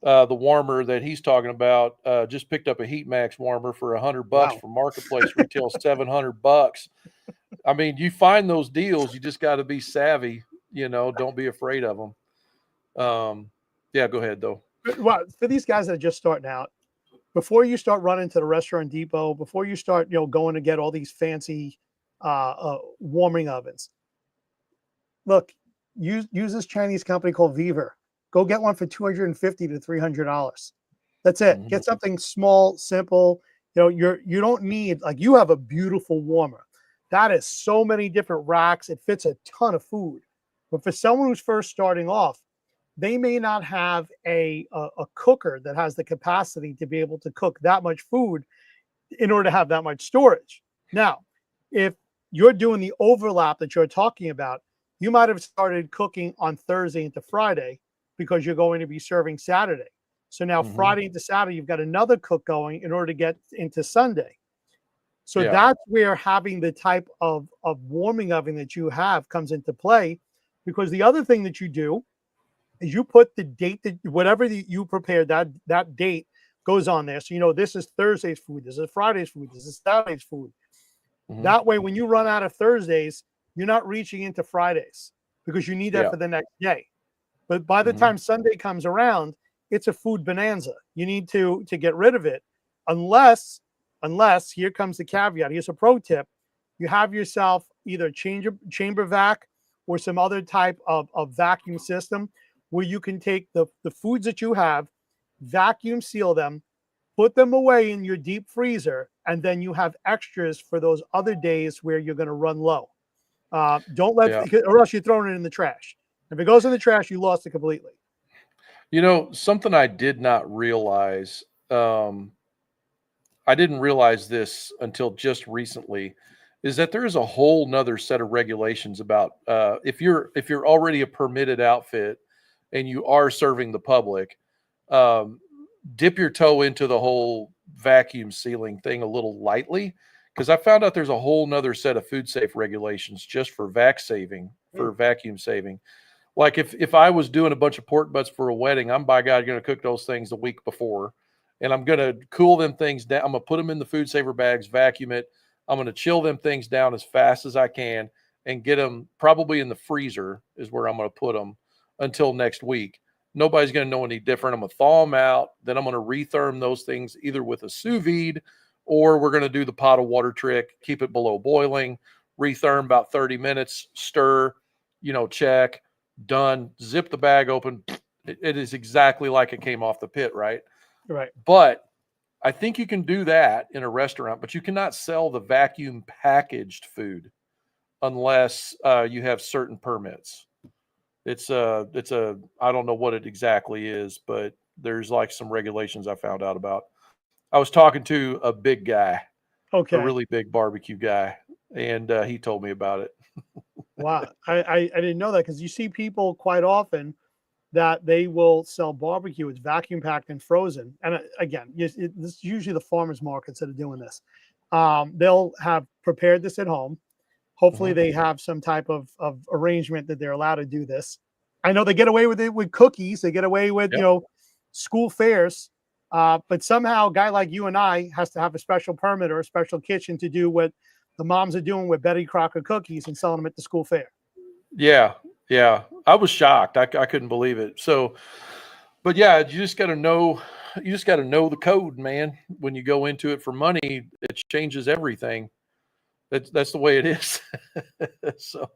[SPEAKER 2] The warmer that he's talking about, just picked up a Heat Max warmer for $100
[SPEAKER 1] Wow.
[SPEAKER 2] from Marketplace, retail $700. I mean, you find those deals, you just got to be savvy, don't be afraid of them. Yeah, go ahead though.
[SPEAKER 1] Well, for these guys that are just starting out, before you start running to the restaurant depot, before you start, going to get all these fancy warming ovens, look, use this Chinese company called Viver. Go get one for $250 to $300. That's it.
[SPEAKER 2] Mhm.
[SPEAKER 1] Get something small, simple. You don't need, like, you have a beautiful warmer. That is so many different racks. It fits a ton of food. But for someone who's first starting off, they may not have a cooker that has the capacity to be able to cook that much food in order to have that much storage. Now, if you're doing the overlap that you're talking about. You might have started cooking on Thursday into Friday because you're going to be serving Saturday. So now Friday into Saturday, you've got another cook going in order to get into Sunday. So
[SPEAKER 2] Yeah.
[SPEAKER 1] that's where having the type of warming oven that you have comes into play, because the other thing that you do is you put the date that whatever you prepared, that date goes on there. So you know this is Thursday's food, this is Friday's food, this is Saturday's food. That way, when you run out of Thursdays, you're not reaching into Fridays because you need that
[SPEAKER 2] Yeah.
[SPEAKER 1] for the next day. But by the time Sunday comes around, it's a food bonanza. You need to get rid of it, unless here comes the caveat. Here's a pro tip: you have yourself either chamber vac or some other type of vacuum system where you can take the foods that you have, vacuum seal them, put them away in your deep freezer, and then you have extras for those other days where you're going to run low. Don't let, or else you're throwing it in the trash. If it goes in the trash, you lost it completely.
[SPEAKER 2] You know, something I did not realize, I didn't realize this until just recently, is that there is a whole nother set of regulations about if you're already a permitted outfit and you are serving the public, um, dip your toe into the whole vacuum sealing thing a little lightly, because I found out there's a whole nother set of food safe regulations just for vacuum saving. Like if I was doing a bunch of pork butts for a wedding, I'm by God going to cook those things the week before, and I'm going to cool them things down. I'm going to put them in the food saver bags, vacuum it. I'm going to chill them things down as fast as I can and get them probably in the freezer is where I'm going to put them until next week. Nobody's going to know any different. I'm going to thaw them out. Then I'm going to retherm those things either with a sous vide, or we're going to do the pot of water trick, keep it below boiling, retherm about 30 minutes, stir, check, done, zip the bag open. It is exactly like it came off the pit, right?
[SPEAKER 1] Right.
[SPEAKER 2] But I think you can do that in a restaurant, but you cannot sell the vacuum packaged food unless you have certain permits. It's a I don't know what it exactly is, but there's like some regulations I found out about. I was talking to a big guy, a
[SPEAKER 1] Okay.
[SPEAKER 2] really big barbecue guy, and he told me about it.
[SPEAKER 1] Wow. I didn't know that, because you see people quite often that they will sell barbecue. It's vacuum packed and frozen. And again, this is usually the farmers markets that are doing this. They'll have prepared this at home. Hopefully they have some type of arrangement that they're allowed to do this. I know they get away with it with cookies. They get away with,
[SPEAKER 2] Yep.
[SPEAKER 1] School fairs. But somehow a guy like you and I has to have a special permit or a special kitchen to do what the moms are doing with Betty Crocker cookies and selling them at the school fair.
[SPEAKER 2] Yeah. Yeah. I was shocked. I couldn't believe it. So, but yeah, you just got to know the code, man. When you go into it for money, it changes everything. That's the way it is. So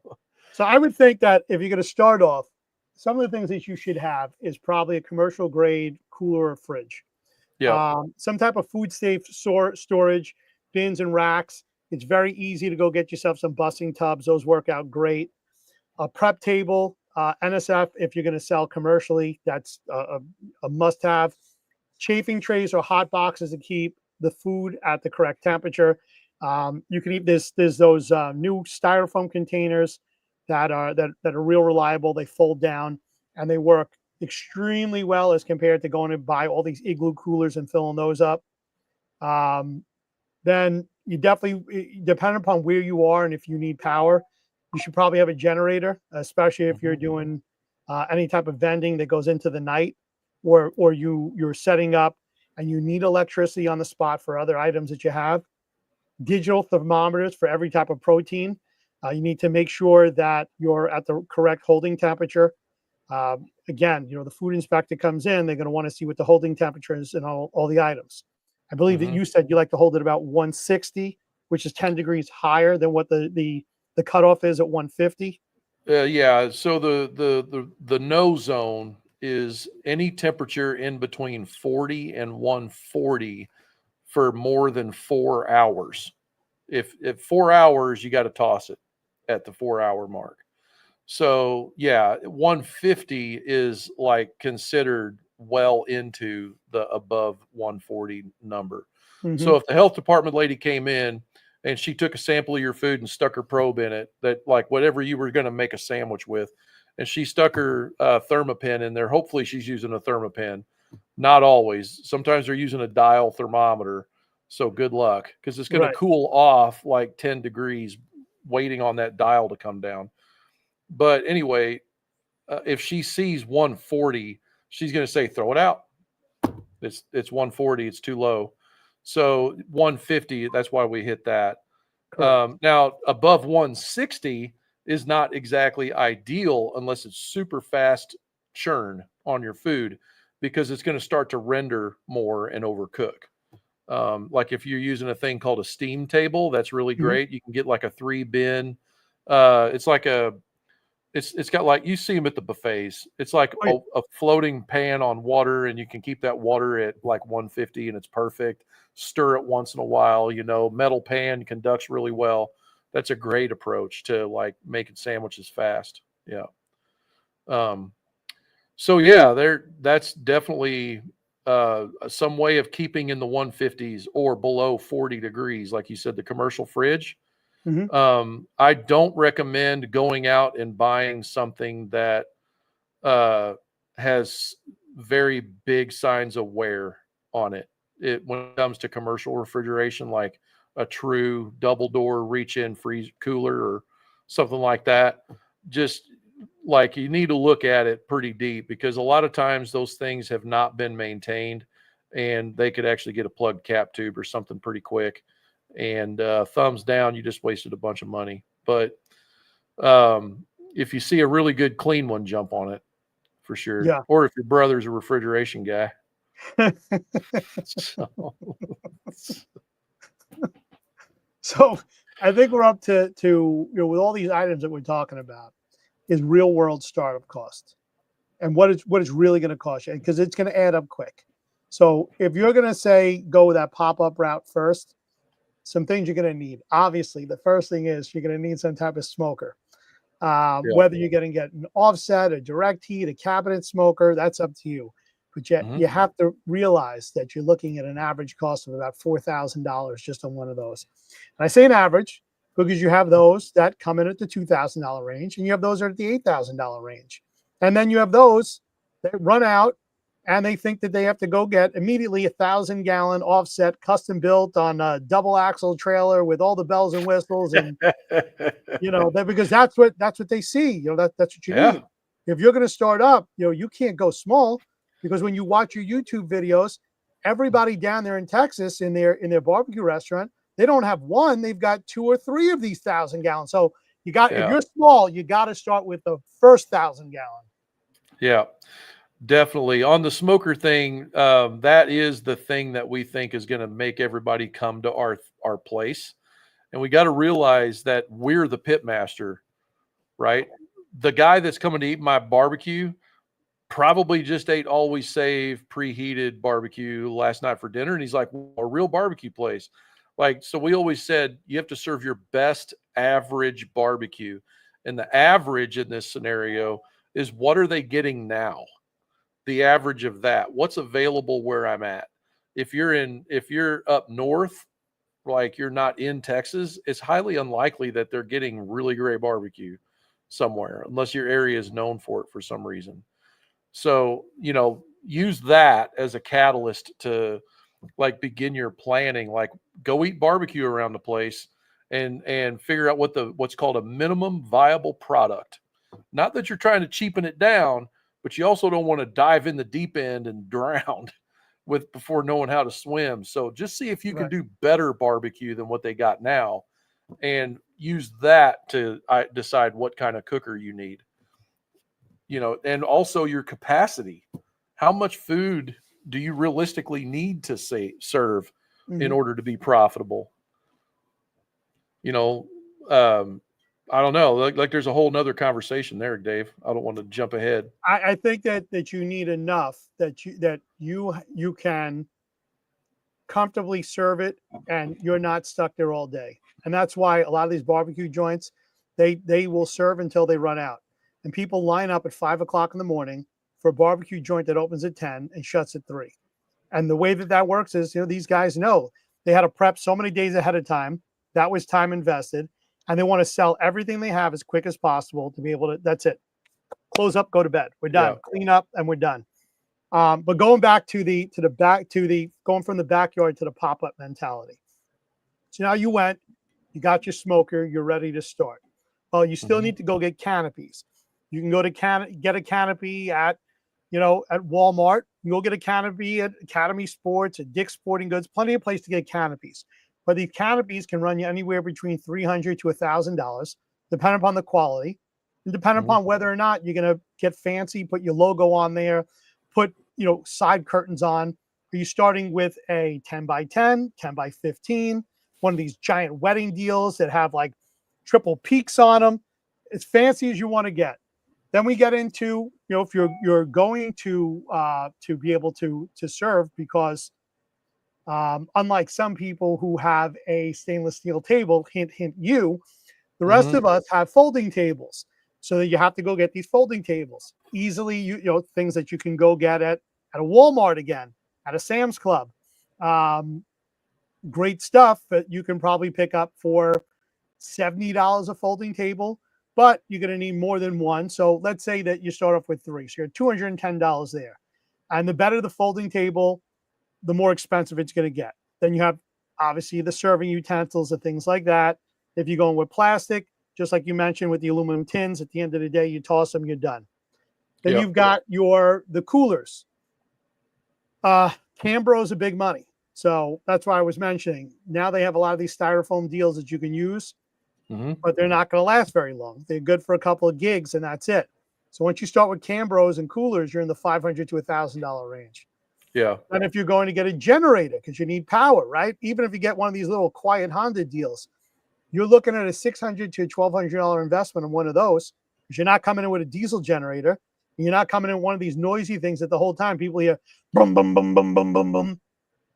[SPEAKER 1] I would think that if you're going to start off, some of the things that you should have is probably a commercial grade cooler or fridge.
[SPEAKER 2] yeah.
[SPEAKER 1] Some type of food safe storage, bins and racks. It's very easy to go get yourself some busing tubs. Those work out great. A prep table, NSF, if you're going to sell commercially, that's a must have. Chafing trays or hot boxes to keep the food at the correct temperature. You can eat this. There's those new styrofoam containers that are real reliable. They fold down and they work extremely well as compared to going to buy all these igloo coolers and filling those up. Then you definitely, depending upon where you are and if you need power, you should probably have a generator, especially if you're doing any type of vending that goes into the night, or you're setting up and you need electricity on the spot for other items that you have. Digital thermometers for every type of protein. You need to make sure that you're at the correct holding temperature. Again, the food inspector comes in, they're going to want to see what the holding temperature is in all the items. I believe that you said you like to hold it about 160, which is 10 degrees higher than what the cutoff is at 150.
[SPEAKER 2] Yeah. So the no zone is any temperature in between 40 and 140 for more than 4 hours. If 4 hours, you got to toss it at the 4 hour mark. So yeah, 150 is like considered well into the above 140 number. So if the health department lady came in, and she took a sample of your food and stuck her probe in it, that like whatever you were going to make a sandwich with, and she stuck her thermopin in there. Hopefully she's using a thermopin. Not always. Sometimes they're using a dial thermometer. So good luck, because it's going to cool off like 10 degrees waiting on that dial to come down. But anyway, if she sees 140, she's going to say, throw it out. It's 140. It's too low. So 150, that's why we hit that. Now, above 160 is not exactly ideal unless it's super fast churn on your food, because it's going to start to render more and overcook. Like if you're using a thing called a steam table, that's really great. You can get like a 3-bin. It's like it's got like, you see them at the buffets. It's like a floating pan on water, and you can keep that water at like 150 and it's perfect. Stir it once in a while, metal pan conducts really well. That's a great approach to like making sandwiches fast. Yeah. So yeah, that's definitely some way of keeping in the 150s or below 40 degrees. Like you said, the commercial fridge. I don't recommend going out and buying something that has very big signs of wear on it. When it comes to commercial refrigeration, like a true double door reach in freeze cooler or something like that, just like you need to look at it pretty deep, because a lot of times those things have not been maintained, and they could actually get a plugged cap tube or something pretty quick. And thumbs down, you just wasted a bunch of money. But if you see a really good clean one, jump on it for sure.
[SPEAKER 1] Yeah.
[SPEAKER 2] Or if your brother's a refrigeration guy.
[SPEAKER 1] So I think we're up to with all these items that we're talking about, is real world startup cost, and what it's really going to cost you, because it's going to add up quick. So if you're going to say go with that pop-up route first, some things you're going to need. Obviously, the first thing is you're going to need some type of smoker. Whether you're going to get an offset, a direct heat, a cabinet smoker, that's up to you. But you have to realize that you're looking at an average cost of about $4,000 just on one of those. And I say an average because you have those that come in at the $2,000 range, and you have those that are at the $8,000 range. And then you have those that run out, and they think that they have to go get immediately a 1,000-gallon offset, custom built on a double axle trailer with all the bells and whistles, and because that's what they see. That's what you need. If you're going to start up, you can't go small, because when you watch your YouTube videos, everybody down there in Texas in their barbecue restaurant, they don't have one; they've got 2 or 3 of these 1,000-gallon. So if you're small, you got to start with the first 1,000-gallon.
[SPEAKER 2] Yeah. Definitely. On the smoker thing, that is the thing that we think is going to make everybody come to our place. And we got to realize that we're the pitmaster, right? The guy that's coming to eat my barbecue probably just ate Always Save preheated barbecue last night for dinner. And he's like, well, a real barbecue place. Like, so we always said you have to serve your best average barbecue. And the average in this scenario is, what are they getting now? The average of that, what's available where I'm at. If you're up north, like you're not in Texas, it's highly unlikely that they're getting really great barbecue somewhere, unless your area is known for it for some reason. So, use that as a catalyst to like begin your planning, like go eat barbecue around the place and figure out what's called a minimum viable product. Not that you're trying to cheapen it down, but you also don't want to dive in the deep end and drown before knowing how to swim. So just see if you can do better barbecue than what they got now, and use that to decide what kind of cooker you need. And also your capacity. How much food do you realistically need to serve in order to be profitable? I don't know. Like there's a whole nother conversation there, Dave. I don't want to jump ahead.
[SPEAKER 1] I think that you need enough that you can comfortably serve it, and you're not stuck there all day. And that's why a lot of these barbecue joints, they will serve until they run out. And people line up at 5 o'clock in the morning for a barbecue joint that opens at 10 and shuts at 3. And the way that works is, these guys know they had to prep so many days ahead of time. That was time invested. And they want to sell everything they have as quick as possible to be able to, that's it. Close up, go to bed. We're done.
[SPEAKER 2] Yeah.
[SPEAKER 1] Clean up and we're done. But going back to going from the backyard to the pop-up mentality. So now you got your smoker, you're ready to start. Well, you still need to go get canopies. You can go to get a canopy at Walmart. You go get a canopy at Academy Sports, at Dick's Sporting Goods. Plenty of place to get canopies. But these canopies can run you anywhere between $300 to $1,000, depending upon the quality, and depending upon whether or not you're going to get fancy, put your logo on there, put side curtains on. Are you starting with a 10 by 10, 10 by 15, one of these giant wedding deals that have like triple peaks on them, as fancy as you want to get? Then we get into, if you're going to be able to serve, because unlike some people who have a stainless steel table, hint, hint, the rest of us have folding tables. So that you have to go get these folding tables easily, things that you can go get at a Walmart again, at a Sam's Club. Great stuff that you can probably pick up for $70 a folding table, but you're going to need more than one. So let's say that you start off with 3. So you're $210 there. And the better the folding table, the more expensive it's going to get. Then you have obviously the serving utensils and things like that. If you're going with plastic, just like you mentioned with the aluminum tins, at the end of the day, you toss them, you're done. Then you've got the coolers. Cambros are big money. So that's why I was mentioning. Now they have a lot of these styrofoam deals that you can use, but they're not going to last very long. They're good for a couple of gigs, and that's it. So once you start with Cambros and coolers, you're in the $500 to $1,000 range. Yeah. And if you're going to get a generator, because you need power, right? Even if you get one of these little quiet Honda deals, you're looking at a $600 to $1,200 investment in one of those, because you're not coming in with a diesel generator. And you're not coming in one of these noisy things that the whole time people hear, boom, boom, boom, boom, boom, boom, boom.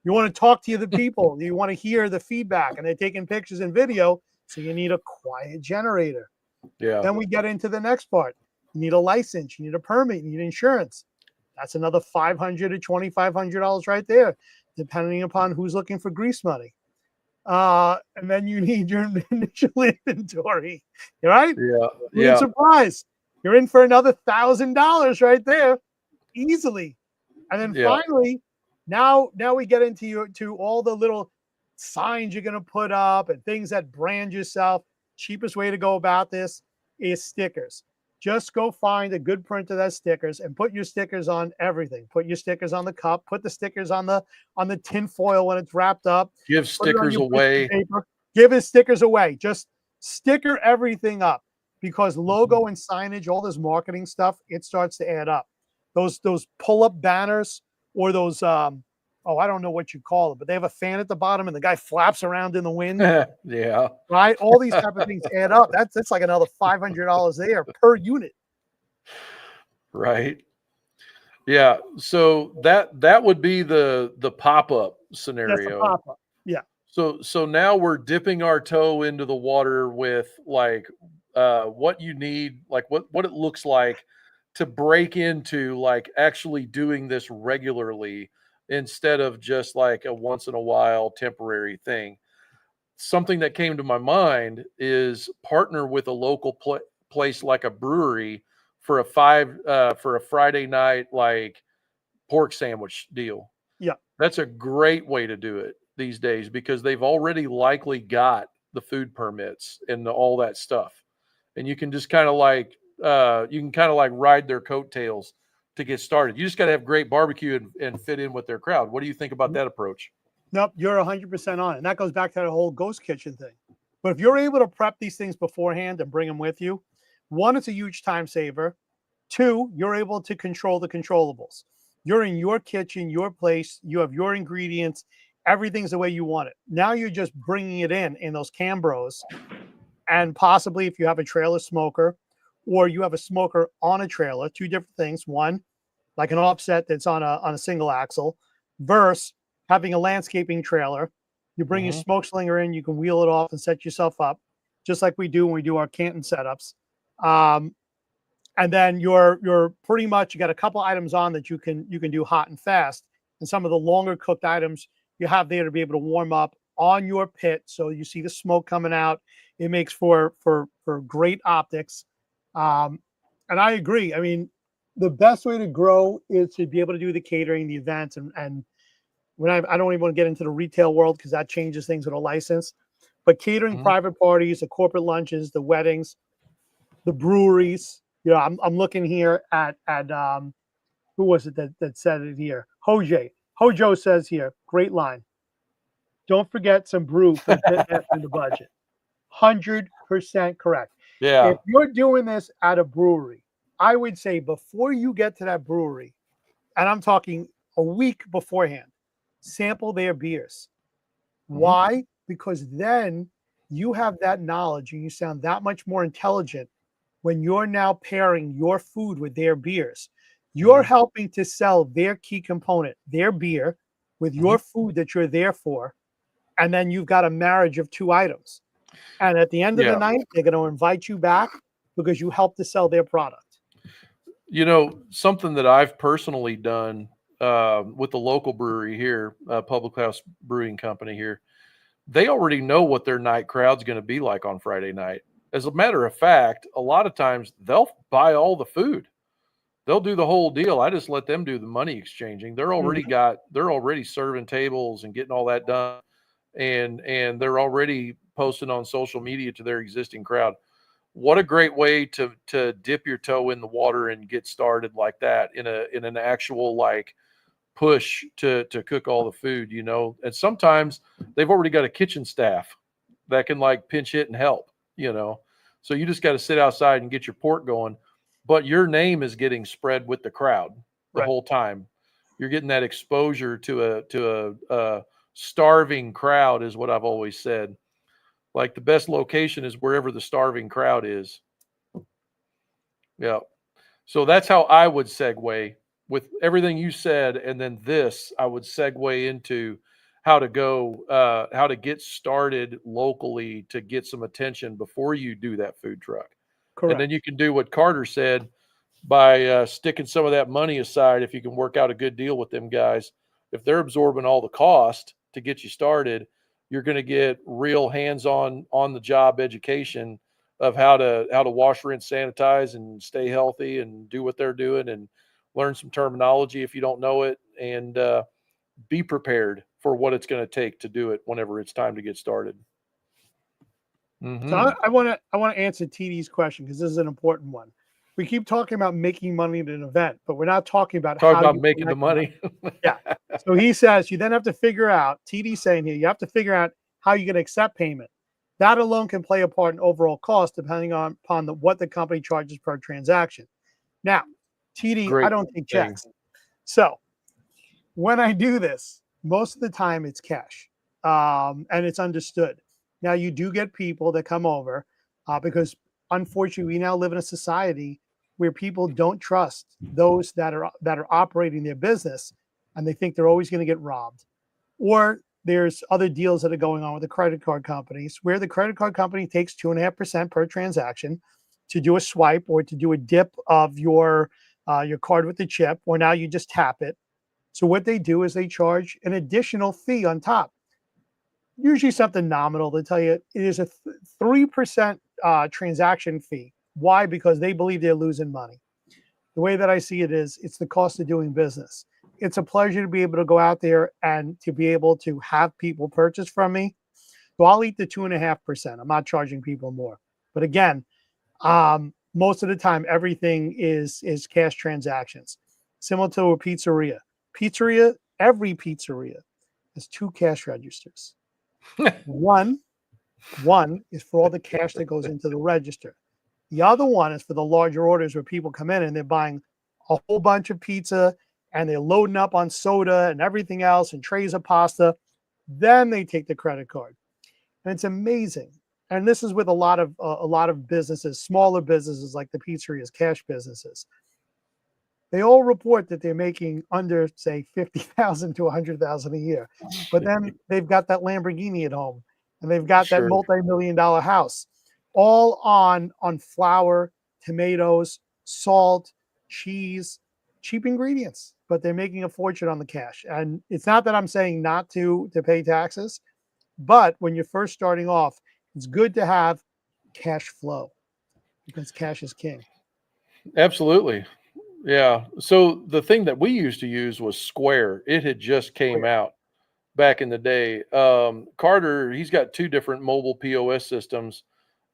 [SPEAKER 1] You want to talk to the people. You want to hear the feedback, and they're taking pictures and video. So you need a quiet generator. Yeah. Then we get into the next part. You need a license. You need a permit. You need insurance. That's another $500 to $2,500 right there, depending upon who's looking for grease money. And then you need your initial inventory, right? Yeah. Yeah. Surprise. You're in for another $1,000 right there, easily. And then finally, now we get to all the little signs you're going to put up and things that brand yourself. Cheapest way to go about this is stickers. Just go find a good printer that's stickers and put your stickers on everything. Put your stickers on the cup. Put the stickers on the tin foil when it's wrapped up.
[SPEAKER 2] Give stickers away.
[SPEAKER 1] Give his stickers away. Just sticker everything up, because logo and signage, all this marketing stuff, it starts to add up. Those pull-up banners, or those I don't know what you call it, but they have a fan at the bottom and the guy flaps around in the wind. Yeah. Right? All these type of things add up. That's like another $500 there per unit.
[SPEAKER 2] Right. Yeah. So that would be the pop-up scenario.
[SPEAKER 1] Pop-up. Yeah.
[SPEAKER 2] So now we're dipping our toe into the water with like what you need, like what it looks like to break into like actually doing this regularly, instead of just like a once in a while temporary thing. Something that came to my mind is partner with a local place like a brewery for a Friday night like pork sandwich deal. Yeah. That's a great way to do it these days, because they've already likely got the food permits and all that stuff. And you can just kind of like ride their coattails to get started. You just got to have great barbecue and fit in with their crowd. What do you think about that approach?
[SPEAKER 1] Nope, you're 100% on it. And that goes back to that whole ghost kitchen thing. But if you're able to prep these things beforehand and bring them with you, 1, it's a huge time saver. 2, you're able to control the controllables. You're in your kitchen, your place. You have your ingredients. Everything's the way you want it. Now you're just bringing it in those Cambros. And possibly if you have a trailer smoker, or you have a smoker on a trailer, 2 different things. One, like an offset that's on a single axle, versus having a landscaping trailer. You bring your smoke slinger in, you can wheel it off and set yourself up, just like we do when we do our Canton setups. And then you're pretty much, you got a couple items on that you can do hot and fast. And some of the longer cooked items you have there to be able to warm up on your pit. So you see the smoke coming out. It makes for great optics. And I agree. I mean, the best way to grow is to be able to do the catering, the events, and when I don't even want to get into the retail world because that changes things with a license. But catering
[SPEAKER 2] Mhm.
[SPEAKER 1] private parties, the corporate lunches, the weddings, the breweries. You know, I'm looking here at who was it that said it here? Hojo says here, great line. Don't forget some brew for the pitmaster in the budget. 100% correct.
[SPEAKER 2] Yeah.
[SPEAKER 1] If you're doing this at a brewery, I would say before you get to that brewery, and I'm talking a week beforehand, sample their beers.
[SPEAKER 2] Mhm.
[SPEAKER 1] Why? Because then you have that knowledge and you sound that much more intelligent when you're now pairing your food with their beers. You're
[SPEAKER 2] Mhm.
[SPEAKER 1] helping to sell their key component, their beer, with
[SPEAKER 2] Mhm.
[SPEAKER 1] your food that you're there for. And then you've got a marriage of two items. And at the end of the
[SPEAKER 2] Yeah.
[SPEAKER 1] night, they're going to invite you back because you helped to sell their product.
[SPEAKER 2] You know, something that I've personally done with the local brewery here, Public House Brewing Company here, they already know what their night crowd's going to be like on Friday night. As a matter of fact, a lot of times they'll buy all the food. They'll do the whole deal. I just let them do the money exchanging.
[SPEAKER 1] Mhm.
[SPEAKER 2] They're already serving tables and getting all that done, and they're already posting on social media to their existing crowd. What a great way to dip your toe in the water and get started like that in an actual like push to cook all the food, you know. And sometimes they've already got a kitchen staff that can like pinch hit and help, you know. So you just got to sit outside and get your pork going, but your name is getting spread with the crowd the
[SPEAKER 1] Right.
[SPEAKER 2] whole time. You're getting that exposure to a starving crowd is what I've always said. Like the best location is wherever the starving crowd is. Yeah. So that's how I would segue with everything you said, and then this I would segue into how to get started locally to get some attention before you do that food truck, and then
[SPEAKER 1] Correct.
[SPEAKER 2] you can do what Carter said by sticking some of that money aside if you can work out a good deal with them guys. If they're absorbing all the cost to get you started, you're going to get real hands-on on the job education of how to wash, rinse, sanitize, and stay healthy and do what they're doing and learn some terminology if you don't know it and be prepared for what it's going to take to do it whenever it's time to get started.
[SPEAKER 1] So
[SPEAKER 2] Hmm.
[SPEAKER 1] I want to answer TD's question because this is an important one. We keep talking about making money at an event, but we're not talking about
[SPEAKER 2] Talk
[SPEAKER 1] how
[SPEAKER 2] about
[SPEAKER 1] you
[SPEAKER 2] making the
[SPEAKER 1] collect the money.
[SPEAKER 2] money.
[SPEAKER 1] Yeah. So he says you then have to figure out, TD saying here, you have to figure out how you're going to accept payment. That alone can play a part in overall cost depending upon what the company charges per transaction. Now, TD, I
[SPEAKER 2] Great
[SPEAKER 1] don't take
[SPEAKER 2] thing.
[SPEAKER 1] checks. So when I do this, most of the time it's cash, and it's understood. Now you do get people that come over because unfortunately we now live in a society where people don't trust those that are operating their business, and they think they're always going to get robbed. Or there's other deals that are going on with the credit card companies where the credit card company takes 2.5% per transaction to do a swipe or to do a dip of your card with the chip, or now you just tap it. So what they do is they charge an additional fee on top, usually something nominal. They tell you it is a 3% transaction fee. Why? Because they believe they're losing money. The way that I see it is it's the cost of doing business. It's a pleasure to be able to go out there and to be able to have people purchase from me. So I'll eat the 2.5%. I'm not charging people more. But again, most of the time everything is cash transactions. Similar to a pizzeria. Every pizzeria has two cash registers. One, one is for all the cash that goes into the register. The other one is for the larger orders where people come in and they're buying a whole bunch of pizza and they're loading up on soda and everything else and trays of pasta. Then they take the credit card. And it's amazing. And this is with a lot of businesses, smaller businesses like the pizzerias, cash businesses. They all report that they're making under, say, 50,000 to 100,000 a year. But then they've got that Lamborghini at home and they've got that
[SPEAKER 2] Sure.
[SPEAKER 1] multi-million-dollar house, all on flour, tomatoes, salt, cheese, cheap ingredients. But they're making a fortune on the cash. And it's not that I'm saying not to pay taxes. But when you're first starting off, it's good to have cash flow because cash is king.
[SPEAKER 2] Absolutely. Yeah. So the thing that we used to use was Square. It had just came
[SPEAKER 1] Where?
[SPEAKER 2] out back in the day. Carter, he's got two different mobile POS systems,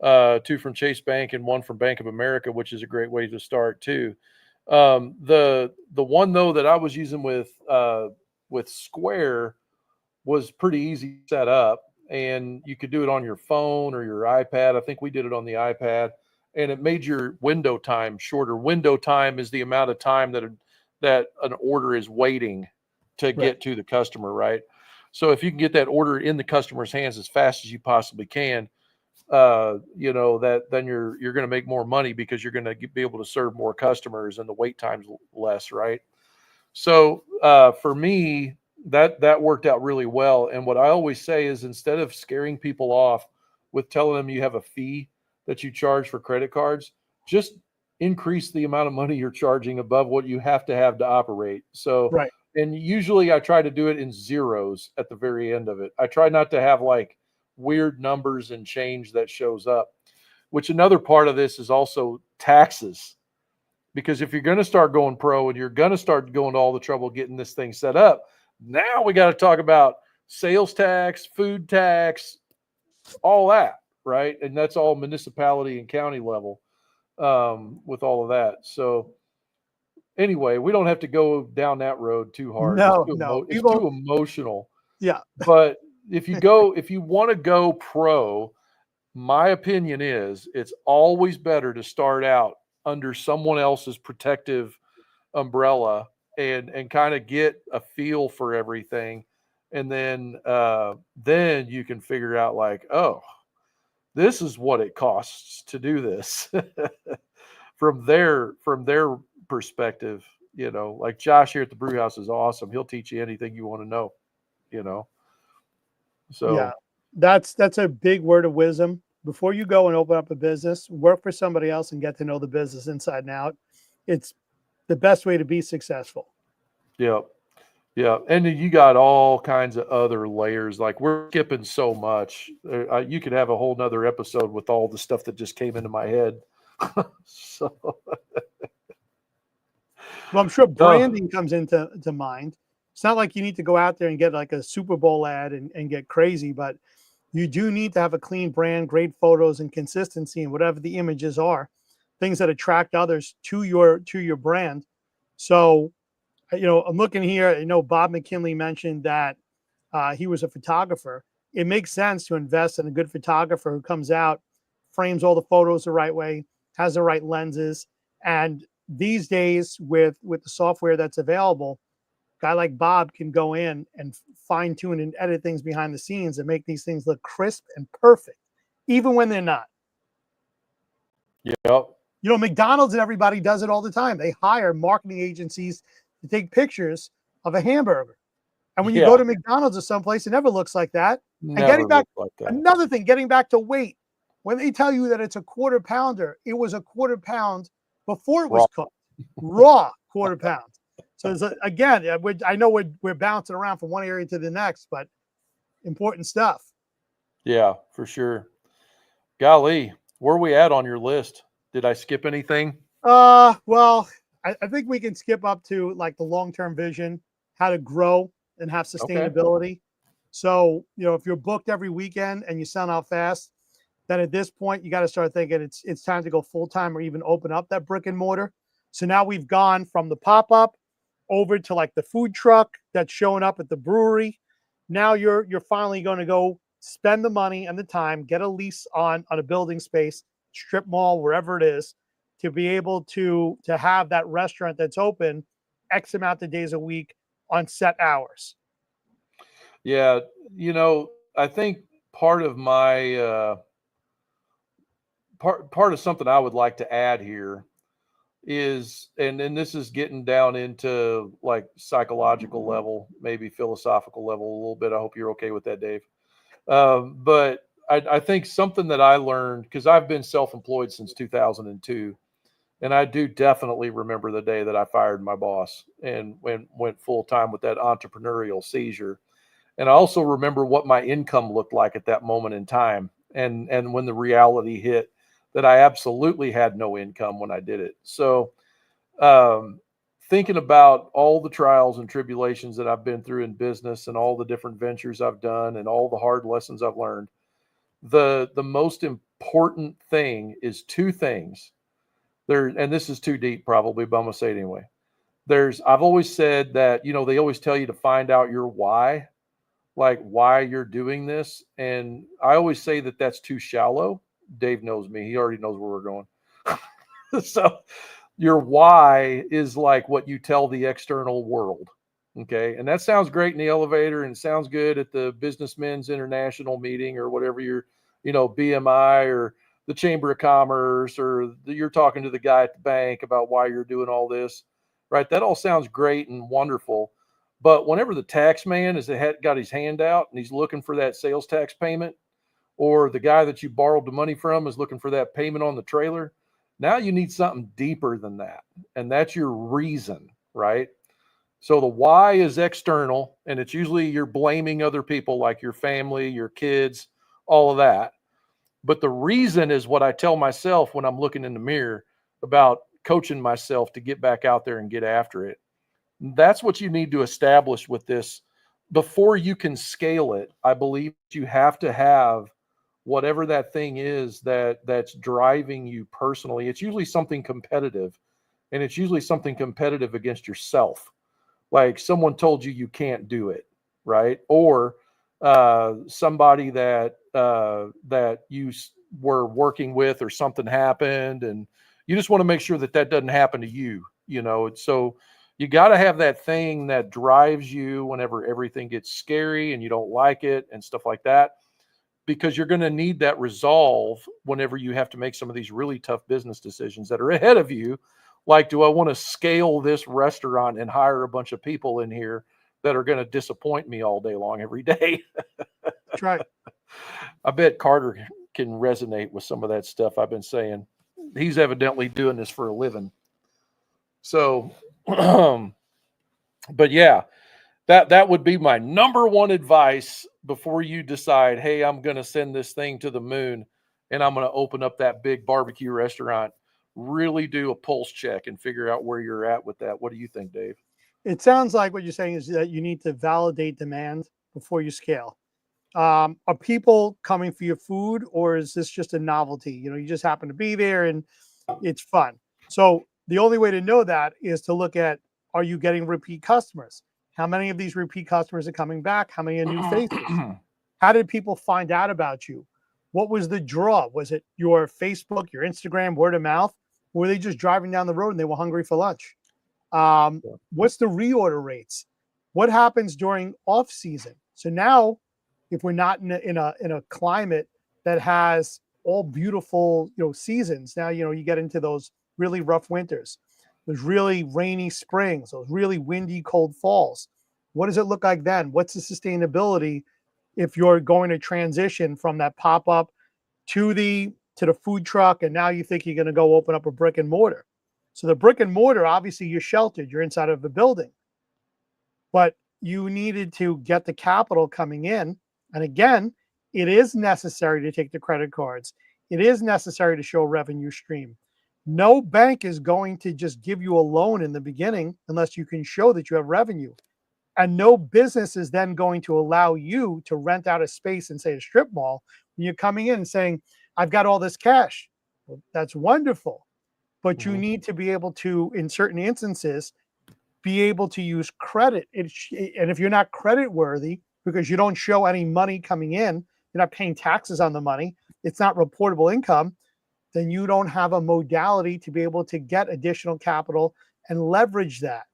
[SPEAKER 2] two from Chase Bank and one from Bank of America, which is a great way to start too. The one though that I was using with Square was pretty easy to set up, and you could do it on your phone or your iPad. I think we did it on the iPad, and it made your window time shorter. Window time is the amount of time that an order is waiting to
[SPEAKER 1] Right.
[SPEAKER 2] get to the customer, right? So if you can get that order in the customer's hands as fast as you possibly can, that then you're going to make more money because you're going to be able to serve more customers and the wait time's less, right? So for me, that worked out really well. And what I always say is, instead of scaring people off with telling them you have a fee that you charge for credit cards, just increase the amount of money you're charging above what you have to operate. So,
[SPEAKER 1] Right.
[SPEAKER 2] and usually I try to do it in zeros at the very end of it. I try not to have like weird numbers and change that shows up, which another part of this is also taxes. Because if you're going to start going pro and you're going to start going to all the trouble getting this thing set up, now we got to talk about sales tax, food tax, all that, right? And that's all municipality and county level, with all of that. So anyway, we don't have to go down that road too hard.
[SPEAKER 1] No, no.
[SPEAKER 2] It's
[SPEAKER 1] People,
[SPEAKER 2] too emotional.
[SPEAKER 1] yeah.
[SPEAKER 2] But if you want to go pro, my opinion is it's always better to start out under someone else's protective umbrella and kind of get a feel for everything, and then you can figure out like, oh, this is what it costs to do this from their perspective. Like Josh here at the brew house is awesome. He'll teach you anything you want to know, you know
[SPEAKER 1] Yeah.
[SPEAKER 2] so
[SPEAKER 1] That's a big word of wisdom. Before you go and open up a business, work for somebody else and get to know the business inside and out. It's the best way to be successful.
[SPEAKER 2] yeah. Yeah, and then you got all kinds of other layers. Like, we're skipping so much. You could have a whole nother episode with all the stuff that just came into my head. So,
[SPEAKER 1] Well, I'm sure
[SPEAKER 2] uh,
[SPEAKER 1] branding comes into mind. It's not like you need to go out there and get like a Super Bowl ad and get crazy, but you do need to have a clean brand, great photos, and consistency, and whatever the images are, things that attract others to your brand. So, I'm looking here. Bob McKinley mentioned that he was a photographer. It makes sense to invest in a good photographer who comes out, frames all the photos the right way, has the right lenses. And these days, with the software that's available, a guy like Bob can go in and fine tune and edit things behind the scenes and make these things look crisp and perfect, even when they're not.
[SPEAKER 2] yep,
[SPEAKER 1] McDonald's and everybody does it all the time. They hire marketing agencies to take pictures of a hamburger. And when you go
[SPEAKER 2] yeah,
[SPEAKER 1] to McDonald's or someplace, it never looks like that. And getting
[SPEAKER 2] never
[SPEAKER 1] back,
[SPEAKER 2] looked like that.
[SPEAKER 1] another thing, getting back to weight, when they tell you that it's a quarter pounder, it was a quarter pound before it was
[SPEAKER 2] Raw.
[SPEAKER 1] cooked, raw quarter pound. So again, I know we're bouncing around from one area to the next, but important stuff.
[SPEAKER 2] Yeah, for sure. Golly, where are we at on your list? Did I skip anything?
[SPEAKER 1] Well, I think we can skip up to like the long-term vision, how to grow and have
[SPEAKER 2] Okay.
[SPEAKER 1] sustainability. So, if you're booked every weekend and you sell out fast, then at this point you got to start thinking it's time to go full-time or even open up that brick and mortar. So now we've gone from the pop-up over to like the food truck that's showing up at the brewery. Now you're finally going to go spend the money and the time, get a lease on a building space, strip mall, wherever it is, to be able to have that restaurant that's open X amount of days a week on set hours.
[SPEAKER 2] Yeah, I think part of my part of something I would like to add here is, and then this is getting down into like psychological level, maybe philosophical level a little bit. I hope you're okay with that, Dave. But I think something that I learned, because I've been self-employed since 2002, and I do definitely remember the day that I fired my boss and went full time with that entrepreneurial seizure. And I also remember what my income looked like at that moment in time. And when the reality hit that I absolutely had no income when I did it. So, um, thinking about all the trials and tribulations that I've been through in business and all the different ventures I've done and all the hard lessons I've learned, the most important thing is two things there. And this is too deep probably, but I'm gonna say it anyway. I've always said that, they always tell you to find out your why, like why you're doing this. And I always say that that's too shallow. Dave knows me. He already knows where we're going. So your why is like what you tell the external world. Okay. And that sounds great in the elevator and sounds good at the Businessmen's International meeting or whatever BMI or the Chamber of Commerce, or you're talking to the guy at the bank about why you're doing all this, right? That all sounds great and wonderful. But whenever the tax man got his hand out and he's looking for that sales tax payment, or the guy that you borrowed the money from is looking for that payment on the trailer, now you need something deeper than that. And that's your reason, right? So the why is external, and it's usually you're blaming other people like your family, your kids, all of that. But the reason is what I tell myself when I'm looking in the mirror about coaching myself to get back out there and get after it. That's what you need to establish with this before you can scale it. I believe you have to have whatever that thing is that's driving you personally. It's usually something competitive, and it's usually something competitive against yourself. Like someone told you can't do it, right? Or somebody that you were working with, or something happened, and you just want to make sure that doesn't happen to you. So you got to have that thing that drives you whenever everything gets scary and you don't like it and stuff like that, because you're going to need that resolve whenever you have to make some of these really tough business decisions that are ahead of you. Like, do I want to scale this restaurant and hire a bunch of people in here that are going to disappoint me all day long every day?
[SPEAKER 1] That's right.
[SPEAKER 2] I bet Carter can resonate with some of that stuff I've been saying. He's evidently doing this for a living. So, but yeah, that would be my number one advice before you decide, hey, I'm going to send this thing to the moon and I'm going to open up that big barbecue restaurant. Really do a pulse check and figure out where you're at with that. What do you think, Dave?
[SPEAKER 1] It sounds like what you're saying is that you need to validate demand before you scale. Are people coming for your food, or is this just a novelty? You just happen to be there and it's fun. So the only way to know that is to look at, are you getting repeat customers? How many of these repeat customers are coming back? How many are new faces? How did people find out about you? What was the draw? Was it your Facebook, your Instagram, word of mouth? Or were they just driving down the road and they were hungry for lunch? What's the reorder rates? What happens during off season? So now, if we're not in a climate that has all beautiful seasons, now you get into those really rough winters, those really rainy springs, those really windy cold falls. What does it look like then? What's the sustainability if you're going to transition from that pop-up to the food truck, and now you think you're going to go open up a brick and mortar? So the brick and mortar, obviously you're sheltered, you're inside of the building, but you needed to get the capital coming in. And again, it is necessary to take the credit cards. It is necessary to show a revenue stream. No bank is going to just give you a loan in the beginning unless you can show that you have revenue. And no business is then going to allow you to rent out a space in, say, a strip mall when you're coming in and saying, I've got all this cash. Well, that's wonderful. But you need to be able to, in certain instances, be able to use credit. And if you're not credit worthy because you don't show any money coming in, you're not paying taxes on the money, it's not reportable income, then you don't have a modality to be able to get additional capital and leverage that.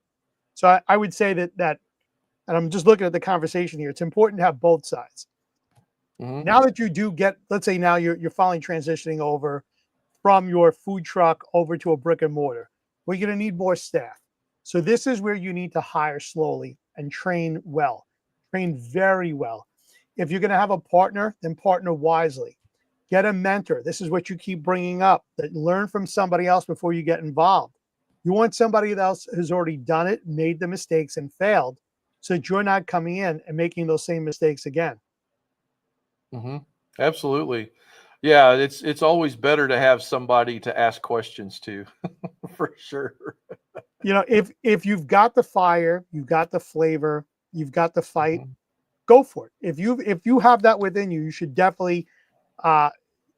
[SPEAKER 1] So I would say that, and I'm just looking at the conversation here, it's important to have both sides. Now that you do get, let's say now you're finally transitioning over from your food truck over to a brick and mortar, well, you're going to need more staff. So this is where you need to hire slowly and train well, train very well. If you're going to have a partner, then partner wisely. Get a mentor. This is what you keep bringing up, that learn from somebody else before you get involved. You want somebody else who's already done it, made the mistakes and failed, so that you're not coming in and making those same mistakes again.
[SPEAKER 2] Absolutely. Yeah, it's always better to have somebody to ask questions to, for sure.
[SPEAKER 1] You know, if you've got the fire, you've got the flavor, you've got the fight,
[SPEAKER 2] Mhm.
[SPEAKER 1] go for it. If you have that within you, you should definitely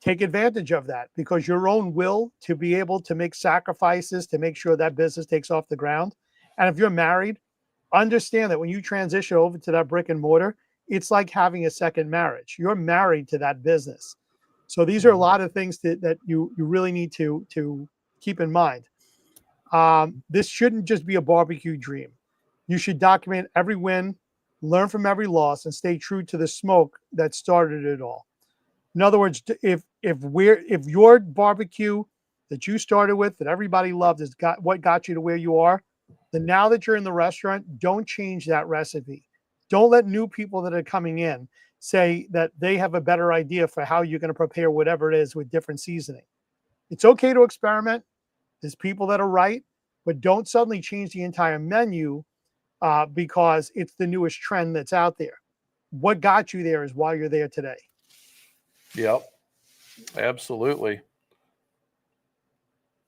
[SPEAKER 1] take advantage of that, because your own will to be able to make sacrifices to make sure that business takes off the ground. And if you're married, understand that when you transition over to that brick and mortar, it's like having a second marriage. You're married to that business. So these are a
[SPEAKER 2] Mhm.
[SPEAKER 1] lot of things that you really need to keep in mind. This shouldn't just be a barbecue dream. You should document every win, learn from every loss, and stay true to the smoke that started it all. In other words, if your barbecue that you started with that everybody loved is what got you to where you are, then now that you're in the restaurant, don't change that recipe. Don't let new people that are coming in say that they have a better idea for how you're going to prepare whatever it is with different seasoning. It's okay to experiment. There's people that are right, but don't suddenly change the entire menu because it's the newest trend that's out there. What got you there is why you're there today.
[SPEAKER 2] Yep, absolutely.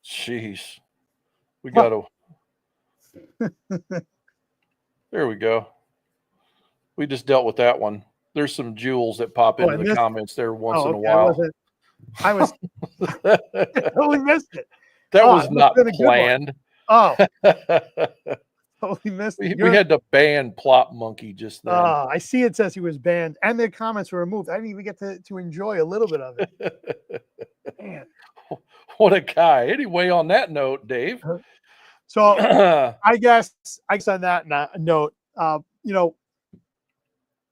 [SPEAKER 2] Jeez, we got to. There we go. We just dealt with that one. There's some jewels that pop
[SPEAKER 1] Oh,
[SPEAKER 2] into
[SPEAKER 1] I
[SPEAKER 2] the
[SPEAKER 1] missed.
[SPEAKER 2] comments there once
[SPEAKER 1] Oh,
[SPEAKER 2] in a
[SPEAKER 1] okay. I
[SPEAKER 2] while.
[SPEAKER 1] wasn't. I was totally missed it.
[SPEAKER 2] That
[SPEAKER 1] Oh,
[SPEAKER 2] was
[SPEAKER 1] it must have
[SPEAKER 2] not
[SPEAKER 1] been a good one.
[SPEAKER 2] planned.
[SPEAKER 1] Oh, totally missed it.
[SPEAKER 2] We
[SPEAKER 1] You're.
[SPEAKER 2] had to ban Plop Monkey just then.
[SPEAKER 1] I see. It says he was banned, and their comments were removed. I didn't even get to enjoy a little bit of it. Man.
[SPEAKER 2] What a guy. Anyway, on that note, Dave.
[SPEAKER 1] So I guess on that note, you know,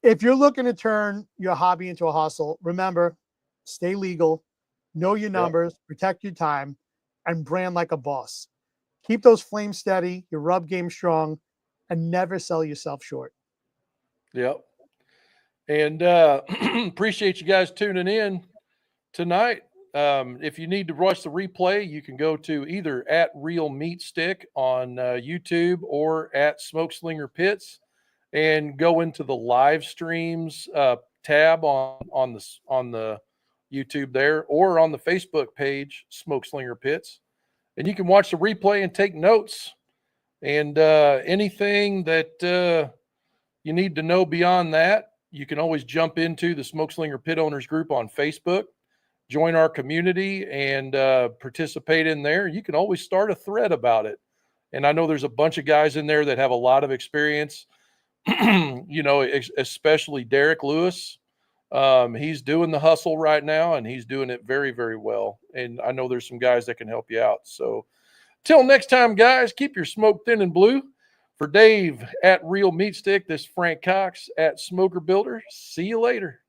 [SPEAKER 1] if you're looking to turn your hobby into a hustle, remember, stay legal, know your
[SPEAKER 2] Yep.
[SPEAKER 1] numbers, protect your time, and brand like a boss. Keep those flames steady, your rub game strong, and never sell yourself short.
[SPEAKER 2] Yep. And appreciate you guys tuning in tonight. If you need to watch the replay, you can go to either at Real Meat Stick on YouTube or at Smoke Slinger Pits, and go into the live streams tab on the YouTube there, or on the Facebook page Smoke Slinger Pits, and you can watch the replay and take notes. And anything that you need to know beyond that, you can always jump into the Smoke Slinger Pit Owners group on Facebook, join our community, and participate in there. You can always start a thread about it. And I know there's a bunch of guys in there that have a lot of experience, you know, especially Derek Lewis. He's doing the hustle right now, and he's doing it very, very well. And I know there's some guys that can help you out. So till next time, guys, keep your smoke thin and blue. For Dave at Real Meat Stick, this is Frank Cox at Smoker Builder. See you later.